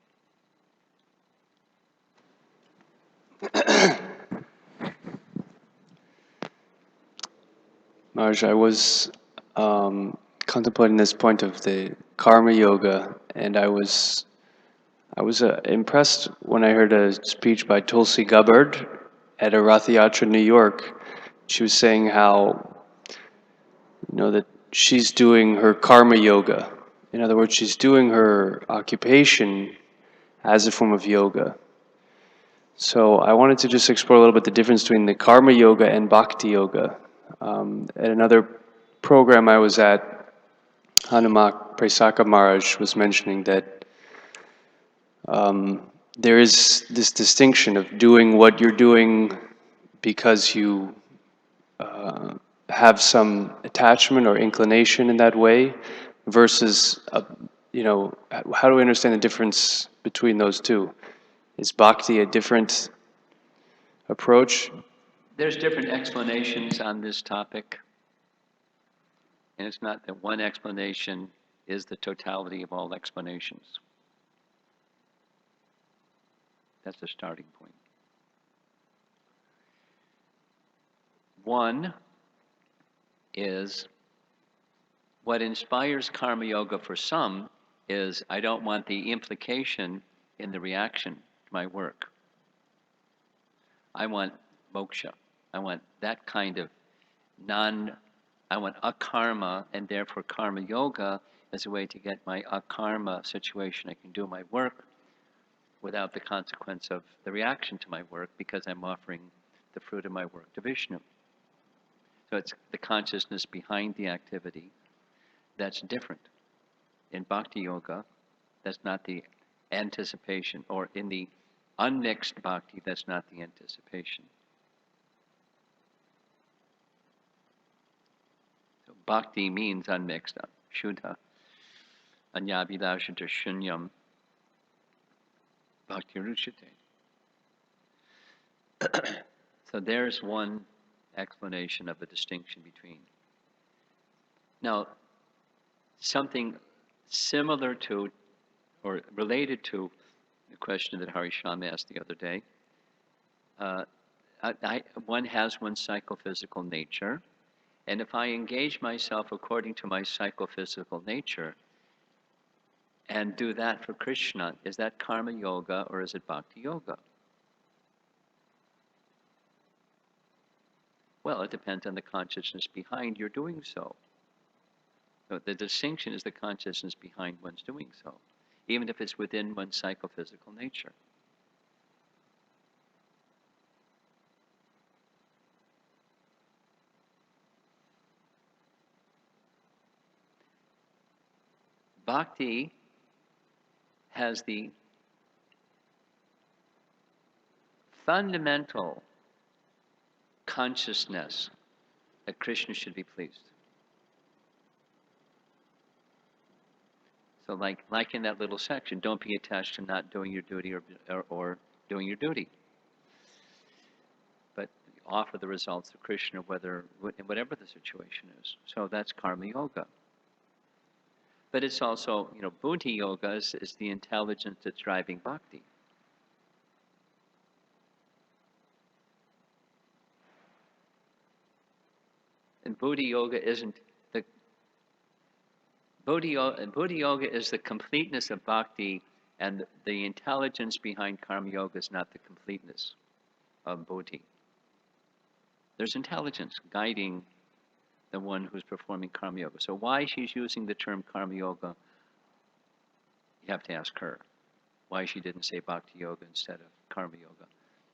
Maharaj, I was contemplating this point of the karma yoga, and I was impressed when I heard a speech by Tulsi Gabbard at a Rath Yatra in New York. She was saying how, that she's doing her karma yoga. In other words, she's doing her occupation as a form of yoga. So I wanted to just explore a little bit the difference between the karma yoga and bhakti yoga. At another program I was at, Hanumak Presaka Maharaj was mentioning that there is this distinction of doing what you're doing because you have some attachment or inclination in that way, versus, how do we understand the difference between those two? Is bhakti a different approach? There's different explanations on this topic, and it's not that one explanation is the totality of all explanations. That's the starting point. One is what inspires karma yoga for some is I don't want the implication in the reaction to my work. I want moksha. I want that kind of I want akarma, and therefore karma yoga is a way to get my akarma situation. I can do my work without the consequence of the reaction to my work because I'm offering the fruit of my work to Vishnu. So it's the consciousness behind the activity that's different. In bhakti yoga, that's not the anticipation, or in the unmixed bhakti, that's not the anticipation. So bhakti means unmixed, shuddha, anyabhilashita shunyam, bhakti ruchate. So there's one explanation of the distinction between. Now, something similar to or related to the question that Harisham asked the other day, one has one's psychophysical nature, and if I engage myself according to my psychophysical nature and do that for Krishna, is that karma yoga or is it bhakti yoga? Well, it depends on the consciousness behind your doing so. So the distinction is the consciousness behind one's doing so, even if it's within one's psychophysical nature. Bhakti has the fundamental consciousness that Krishna should be pleased. So like in that little section, don't be attached to not doing your duty or doing your duty. But offer the results of Krishna whatever the situation is. So that's karma yoga. But it's also, buddhi yoga is the intelligence that's driving bhakti. And buddhi yoga isn't Buddhi yoga is the completeness of bhakti, and the intelligence behind karma yoga is not the completeness of buddhi. There's intelligence guiding the one who's performing karma yoga. So why she's using the term karma yoga, you have to ask her. Why she didn't say bhakti yoga instead of karma yoga,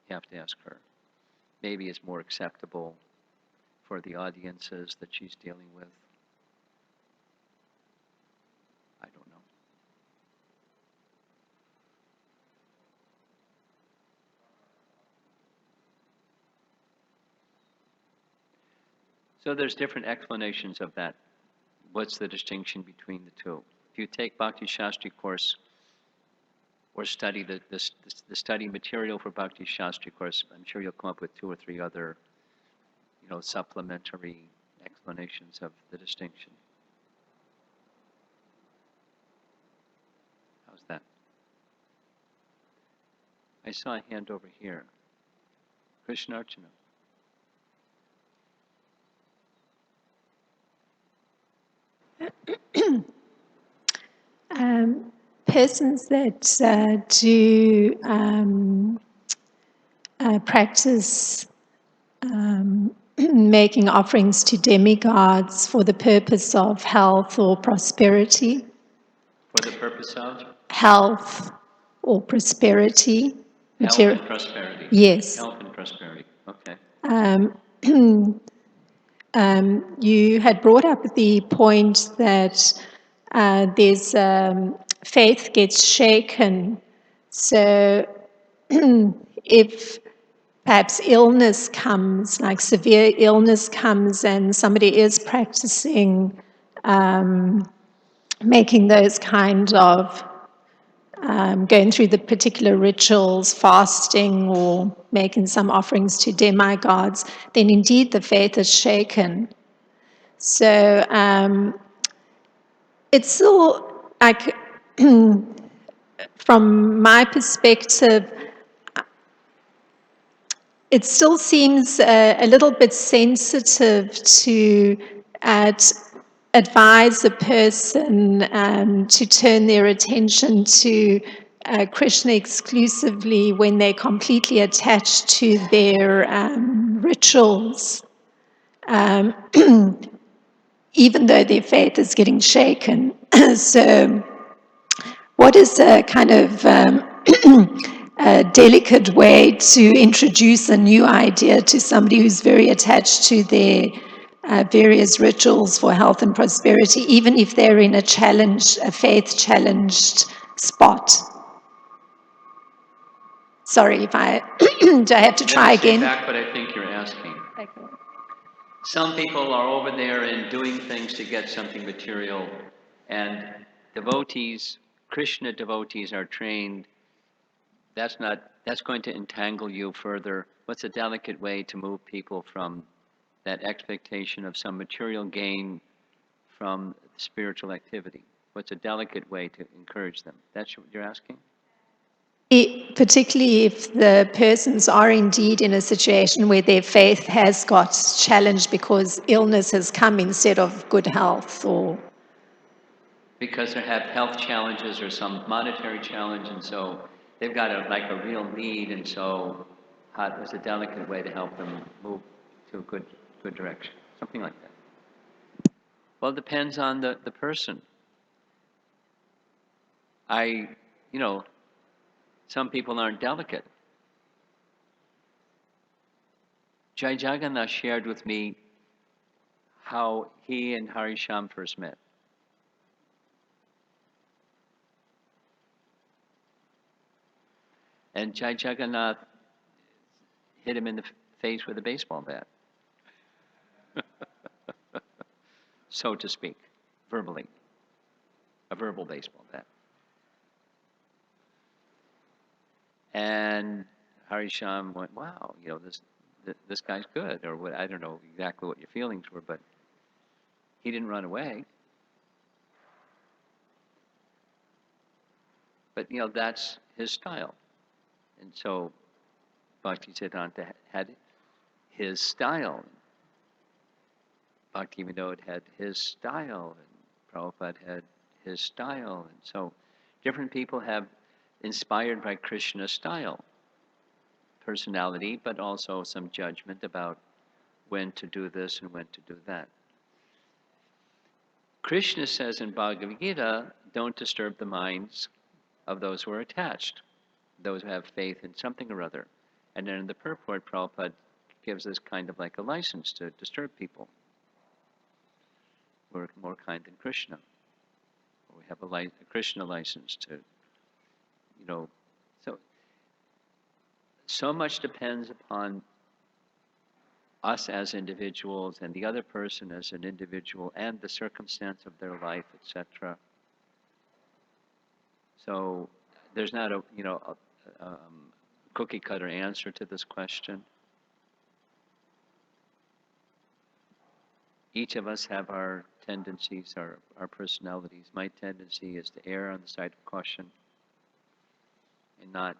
you have to ask her. Maybe it's more acceptable for the audiences that she's dealing with. I don't know. So there's different explanations of that. What's the distinction between the two? If you take Bhakti Shastri course or study the study material for Bhakti Shastri course, I'm sure you'll come up with 2 or 3 other, supplementary explanations of the distinction. How's that? I saw a hand over here. Krishna Archana. Persons that do practice making offerings to demigods for the purpose of health or prosperity. For the purpose of? Health or prosperity. Health and prosperity. Yes. Health and prosperity. Okay. You had brought up the point that there's faith gets shaken. So if perhaps illness comes, like severe illness comes, and somebody is practicing making those kind of going through the particular rituals, fasting, or making some offerings to demigods, then indeed the faith is shaken. So it's still like, from my perspective, it still seems a little bit sensitive to advise a person to turn their attention to Krishna exclusively when they're completely attached to their rituals, even though their faith is getting shaken. So what is a kind of a delicate way to introduce a new idea to somebody who's very attached to their various rituals for health and prosperity, even if they're in a faith-challenged spot? Sorry if I do I have to try again? Back what I think you're asking. Okay. Some people are over there and doing things to get something material, and devotees, Krishna devotees are trained. That's going to entangle you further. What's a delicate way to move people from that expectation of some material gain from spiritual activity? What's a delicate way to encourage them? That's what you're asking? Particularly if the persons are indeed in a situation where their faith has got challenged because illness has come instead of good health, or because they have health challenges or some monetary challenge, and so they've got a real need, and so what's a delicate way to help them move to a good direction? Something like that. Well, it depends on the person. Some people aren't delicate. Jai Jagannath shared with me how he and Harisham first met. And Jai Jagannath hit him in the face with a baseball bat, so to speak, verbally, a verbal baseball bat. And Harisham went, wow, this guy's good, or what, I don't know exactly what your feelings were, but he didn't run away. But, that's his style. And so Bhaktisiddhanta had his style. Bhaktivinoda had his style, and Prabhupada had his style. And so different people have inspired by Krishna's style, personality, but also some judgment about when to do this and when to do that. Krishna says in Bhagavad Gita, don't disturb the minds of those who are attached, those who have faith in something or other. And then in the purport, Prabhupada gives us kind of like a license to disturb people. We're more kind than Krishna. We have a Krishna license to, so much depends upon us as individuals and the other person as an individual and the circumstance of their life, etc. So there's not a cookie cutter answer to this question. Each of us have our tendencies, our personalities. My tendency is to err on the side of caution and not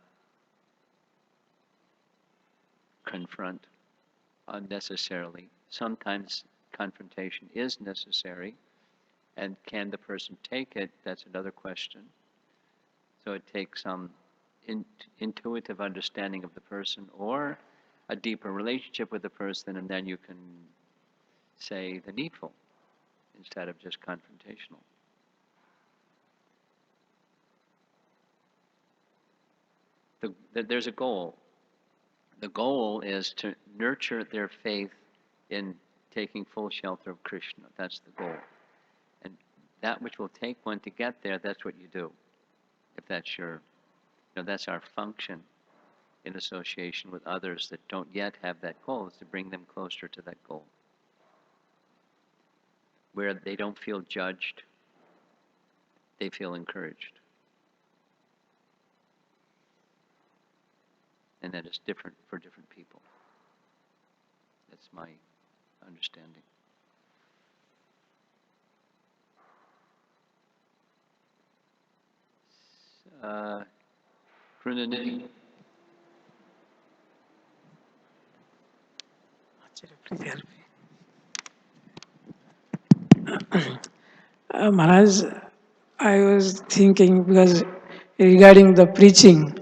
confront unnecessarily. Sometimes confrontation is necessary, and can the person take it? That's another question. So it takes some intuitive understanding of the person or a deeper relationship with the person, and then you can say the needful instead of just confrontational. There's a goal. The goal is to nurture their faith in taking full shelter of Krishna. That's the goal. And that which will take one to get there, that's what you do. If that's that's our function in association with others that don't yet have that goal, is to bring them closer to that goal. Where they don't feel judged, they feel encouraged. And that is different for different people. That's my understanding. Krunanidhi. Maharaj, I was thinking because regarding the preaching,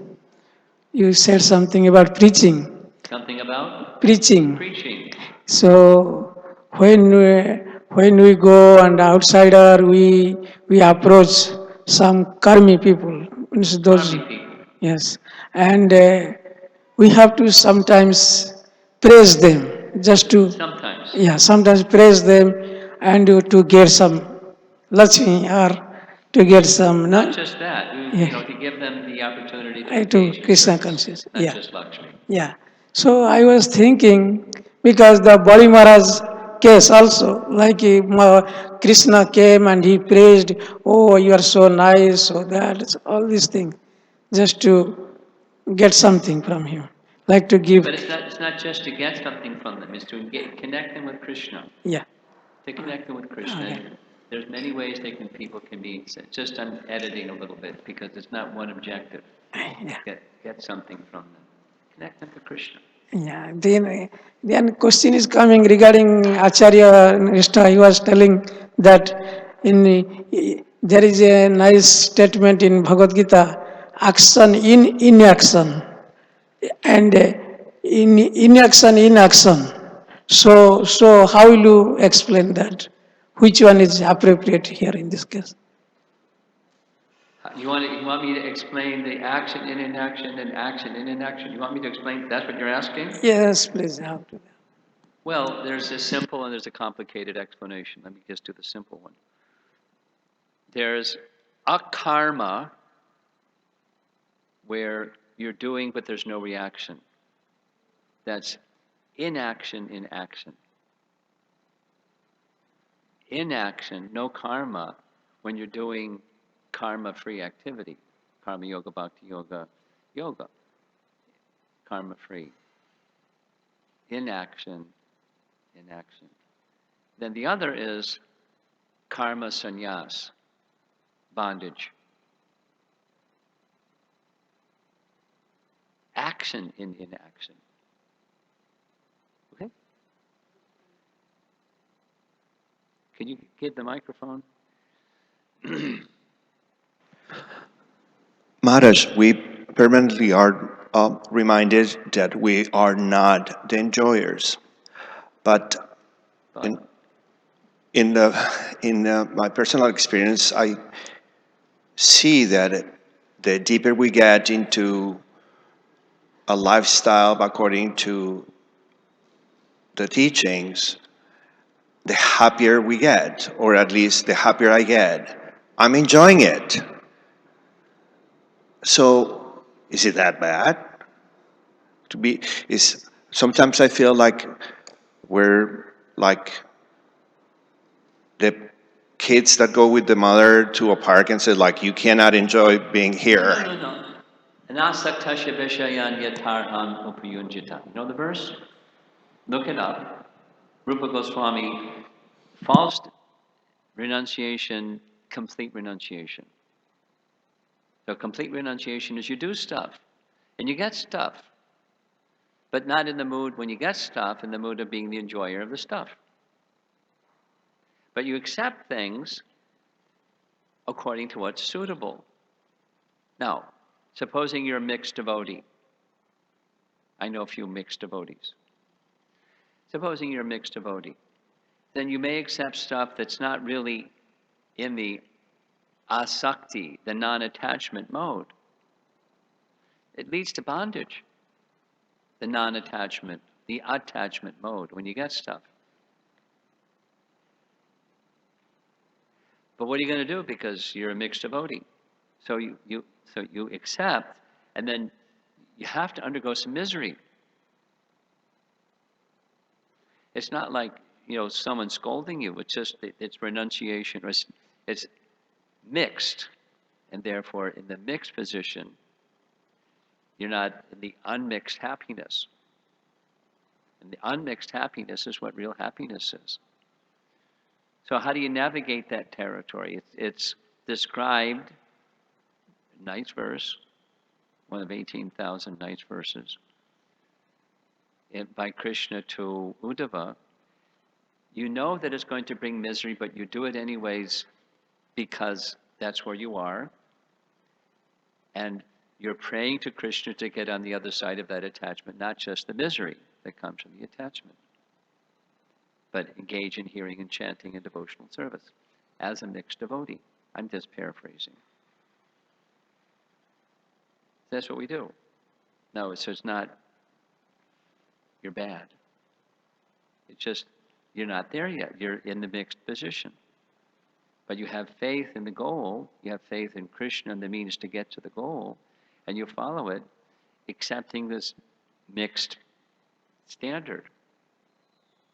you said something about preaching. Something about? Preaching. Preaching. So when we go and outsider, we approach some karmi people. Means those, Karmi people. yes, and we have to sometimes praise them just to. Sometimes. Yeah, sometimes praise them and to get some Lakshmi or to get some. Not just that, Yeah. to give them the opportunity to To engage in Krishna service, consciousness. not Yeah. just Lakshmi. Yeah. So I was thinking, because the Bali Maharaj case also, like Krishna came and he praised, oh, you are so nice, so that, all these things, just to get something from him, like to give. But it's not just to get something from them, it's to connect them with Krishna. Yeah. To connect them with Krishna. Okay. There's many ways people can be. Just I'm editing a little bit because it's not one objective. Yeah. Get something from them. Connect them to Krishna. Yeah, then question is coming regarding Acharya Nishta. He was telling that there is a nice statement in Bhagavad Gita, action in inaction, and in action. So how will you explain that? Which one is appropriate here in this case? You want me to explain the action in inaction and action in inaction? You want me to explain? That's what you're asking? Yes, please. How to? Well, there's a simple and there's a complicated explanation. Let me just do the simple one. There's akarma, where you're doing but there's no reaction. That's inaction in action. Inaction, no karma, when you're doing karma-free activity. Karma yoga, bhakti yoga, yoga. Karma-free. Inaction. Then the other is karma sannyas, bondage. Action in inaction. Okay? Can you give the microphone? Maharaj, we permanently are reminded that we are not the enjoyers. But in my personal experience, I see that the deeper we get into a lifestyle according to the teachings, the happier we get, or at least the happier I get. I'm enjoying it. So, is it that bad? Sometimes I feel like we're like the kids that go with the mother to a park and say like, you cannot enjoy being here. No. Anasaktasya vishayan yatarham upayunjita. You know the verse? Look it up. Rupa Goswami, false renunciation, complete renunciation. So complete renunciation is you do stuff, and you get stuff, but not in the mood when you get stuff, in the mood of being the enjoyer of the stuff. But you accept things according to what's suitable. Now, supposing you're a mixed devotee. I know a few mixed devotees. Supposing you're a mixed devotee, then you may accept stuff that's not really in the asakti, the non-attachment mode. It leads to bondage, the non-attachment, the attachment mode when you get stuff. But what are you going to do because you're a mixed devotee? So you accept, and then you have to undergo some misery. It's not like, someone scolding you. It's just, it's renunciation. It's mixed. And therefore, in the mixed position, you're not in the unmixed happiness. And the unmixed happiness is what real happiness is. So how do you navigate that territory? It's described, nice verse, one of 18,000 nice verses, by Krishna to Uddhava. You know that it's going to bring misery, but you do it anyways because that's where you are. And you're praying to Krishna to get on the other side of that attachment, not just the misery that comes from the attachment, but engage in hearing and chanting and devotional service as a mixed devotee. I'm just paraphrasing. That's what we do. No, so it's not, you're bad. It's just, you're not there yet. You're in the mixed position. But you have faith in the goal, you have faith in Krishna and the means to get to the goal, and you follow it, accepting this mixed standard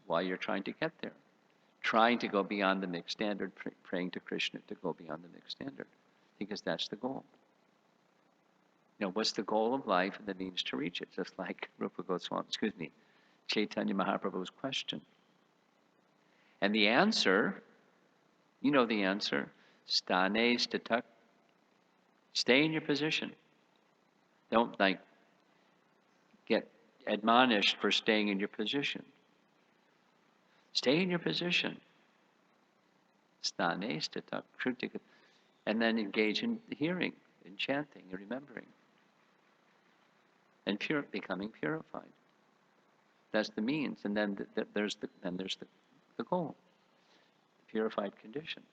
while you're trying to get there. Trying to go beyond the mixed standard, praying to Krishna to go beyond the mixed standard, because that's the goal. What's the goal of life and the means to reach it? Just like Chaitanya Mahaprabhu's question. And the answer, the answer, stane statak, stay in your position. Don't get admonished for staying in your position. Stay in your position. Stane statak, and then engage in hearing, in chanting, and remembering. And becoming purified. That's the means, and then there's the goal, the purified condition.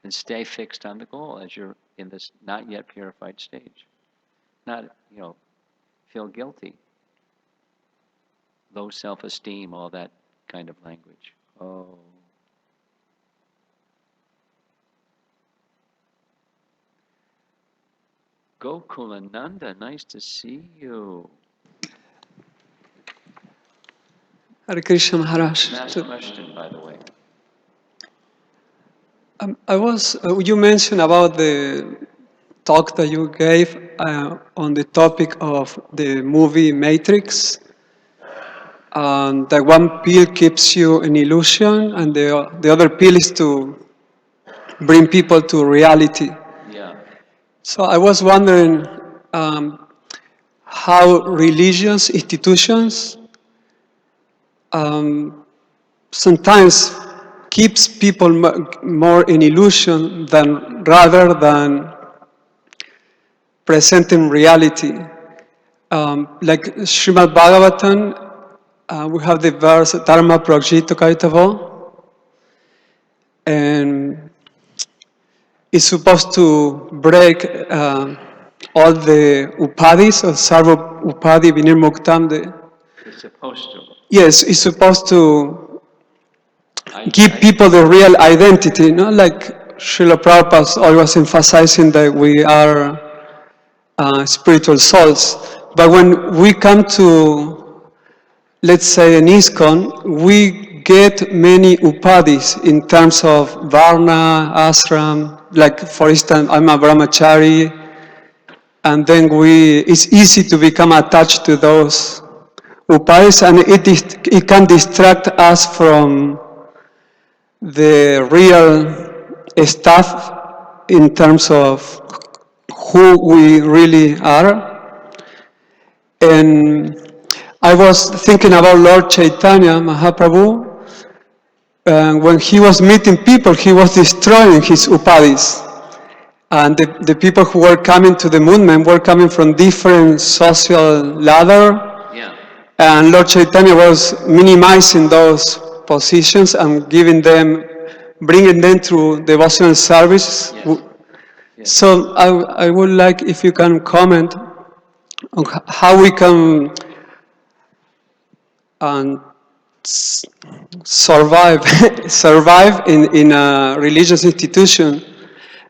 And stay fixed on the goal as you're in this not yet purified stage. Not, feel guilty, low self-esteem, all that kind of language. Oh. Gokulananda, nice to see you. Hare Krishna Maharaj. Last question, by the way. You mentioned about the talk that you gave on the topic of the movie Matrix. That one pill keeps you in illusion, and the other pill is to bring people to reality. Yeah. So I was wondering how religious institutions sometimes keeps people more in illusion rather than presenting reality. Like Srimad Bhagavatam, we have the verse Dharma Prajito Kaitavo, and it's supposed to break all the upadis of Sarva Upadi Vinirmuktam. It's supposed to. yes, it's supposed to give people the real identity, no? Like Srila Prabhupada always emphasizing that we are spiritual souls. But when we come to, let's say, an ISKCON, we get many upadis in terms of varna, ashram. Like, for instance, I'm a brahmachari, and then it's easy to become attached to those upadis, and it can distract us from the real stuff in terms of who we really are. And I was thinking about Lord Chaitanya Mahaprabhu. When he was meeting people, he was destroying his upadis. And the people who were coming to the movement were coming from different social ladder. Yeah. And Lord Chaitanya was minimizing those positions and bringing them through devotional service. Yes. Yes. So I would like if you can comment on how we can um, survive survive in a religious institution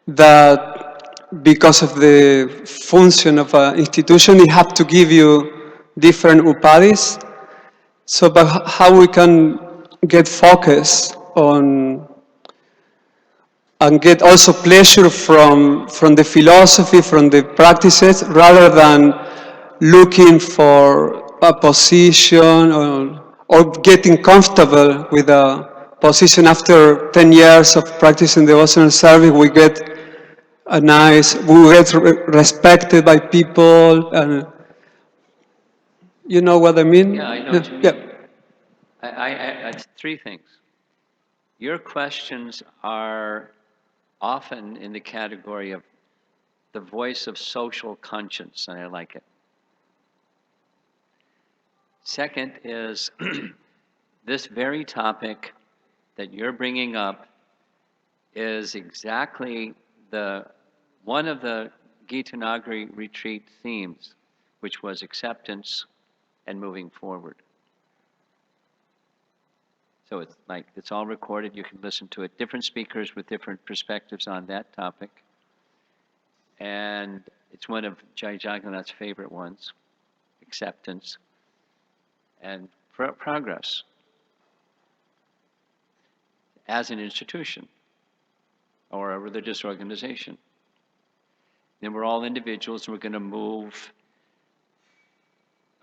that, because of the function of an institution, it have to give you different upadis. So, but how we can get focus on and get also pleasure from the philosophy, from the practices, rather than looking for a position or getting comfortable with a position. After 10 years of practicing devotional service, we get we get respected by people, and you know what I mean? Yeah, I know what you mean. Yeah. It's three things. Your questions are often in the category of the voice of social conscience, and I like it. Second is this very topic that you're bringing up is exactly one of the Gita Nagari retreat themes, which was acceptance and moving forward. So it's all recorded. You can listen to it. Different speakers with different perspectives on that topic. And it's one of Jai Jagannath's favorite ones, acceptance and progress as an institution or a religious organization. Then we're all individuals and we're going to move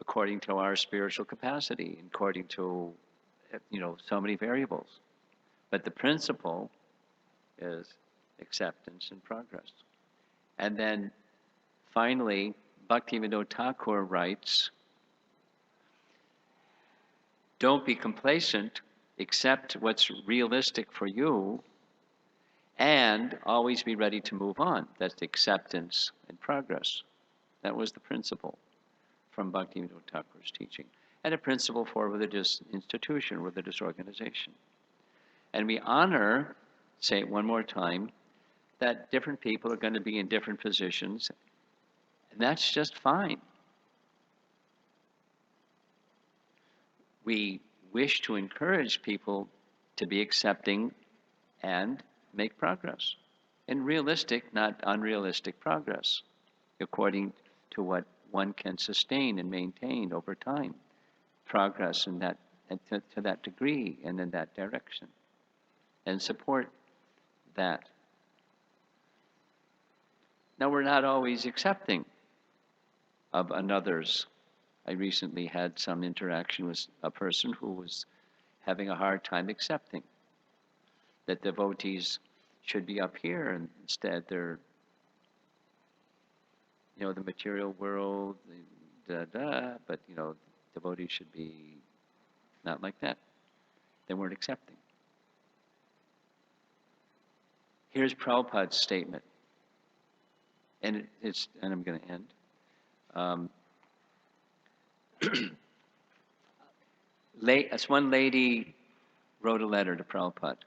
according to our spiritual capacity, according to, so many variables. But the principle is acceptance and progress. And then finally, Bhaktivinoda Thakur writes, don't be complacent, accept what's realistic for you, and always be ready to move on. That's acceptance and progress. That was the principle from Bhaktivinoda Thakur's teaching. And a principle for religious institution, religious organization. And we honor, say it one more time, that different people are going to be in different positions, and that's just fine. We wish to encourage people to be accepting and make progress. And realistic, not unrealistic progress, according to what one can sustain and maintain over time. Progress in that, to that degree and in that direction. And support that. Now, we're not always accepting of another's. I recently had some interaction with a person who was having a hard time accepting that devotees should be up here and instead they're, the material world, but, devotees should be not like that. They weren't accepting. Here's Prabhupada's statement, and I'm going to end. One lady wrote a letter to Prabhupada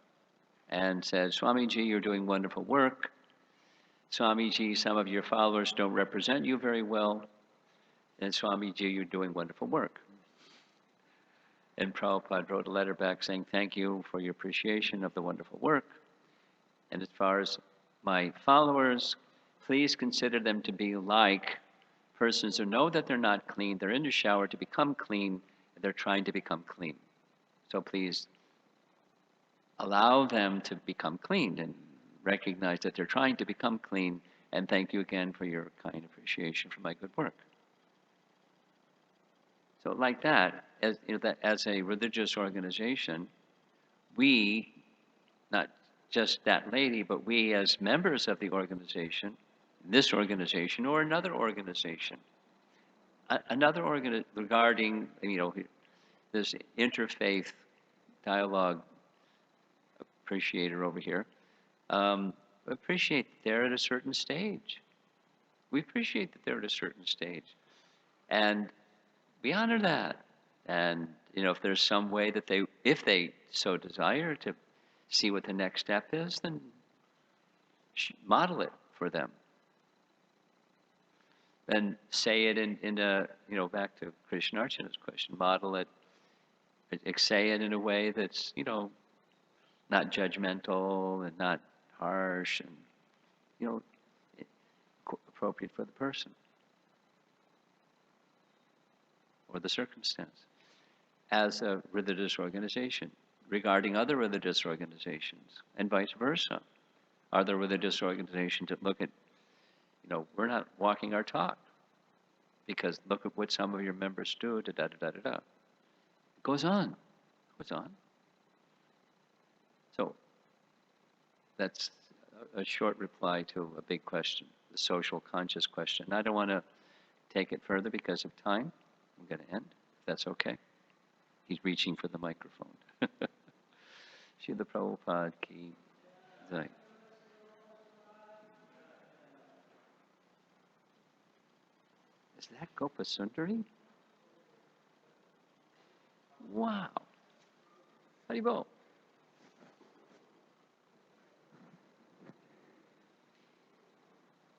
and said, Swamiji, you're doing wonderful work. Swamiji, some of your followers don't represent you very well. And Swamiji, you're doing wonderful work. And Prabhupada wrote a letter back saying, thank you for your appreciation of the wonderful work. And as far as my followers, please consider them to be like persons who know that they're not clean, they're in the shower to become clean, and they're trying to become clean. So please allow them to become clean and recognize that they're trying to become clean, and thank you again for your kind appreciation for my good work. So like that, as a religious organization, we, not just that lady, but we as members of the organization, this organization or another organization, regarding, this interfaith dialogue appreciator over here, appreciate that they're at a certain stage. We appreciate that they're at a certain stage. And we honor that. And, if there's some way that if they so desire to see what the next step is, then model it for them. Then say it in a, back to Krishna Archana's question, model it, say it in a way that's, not judgmental and not harsh and, appropriate for the person or the circumstance. As a religious organization, regarding other religious organizations, and vice versa. Are there religious organizations that look at, we're not walking our talk, because look at what some of your members do, da-da-da-da-da. It goes on. So that's a short reply to a big question, the social conscious question. I don't want to take it further because of time. I'm going to end, if that's okay. He's reaching for the microphone. Srila Prabhupada ki jai. Is that Gopasundari? Wow. Haribol.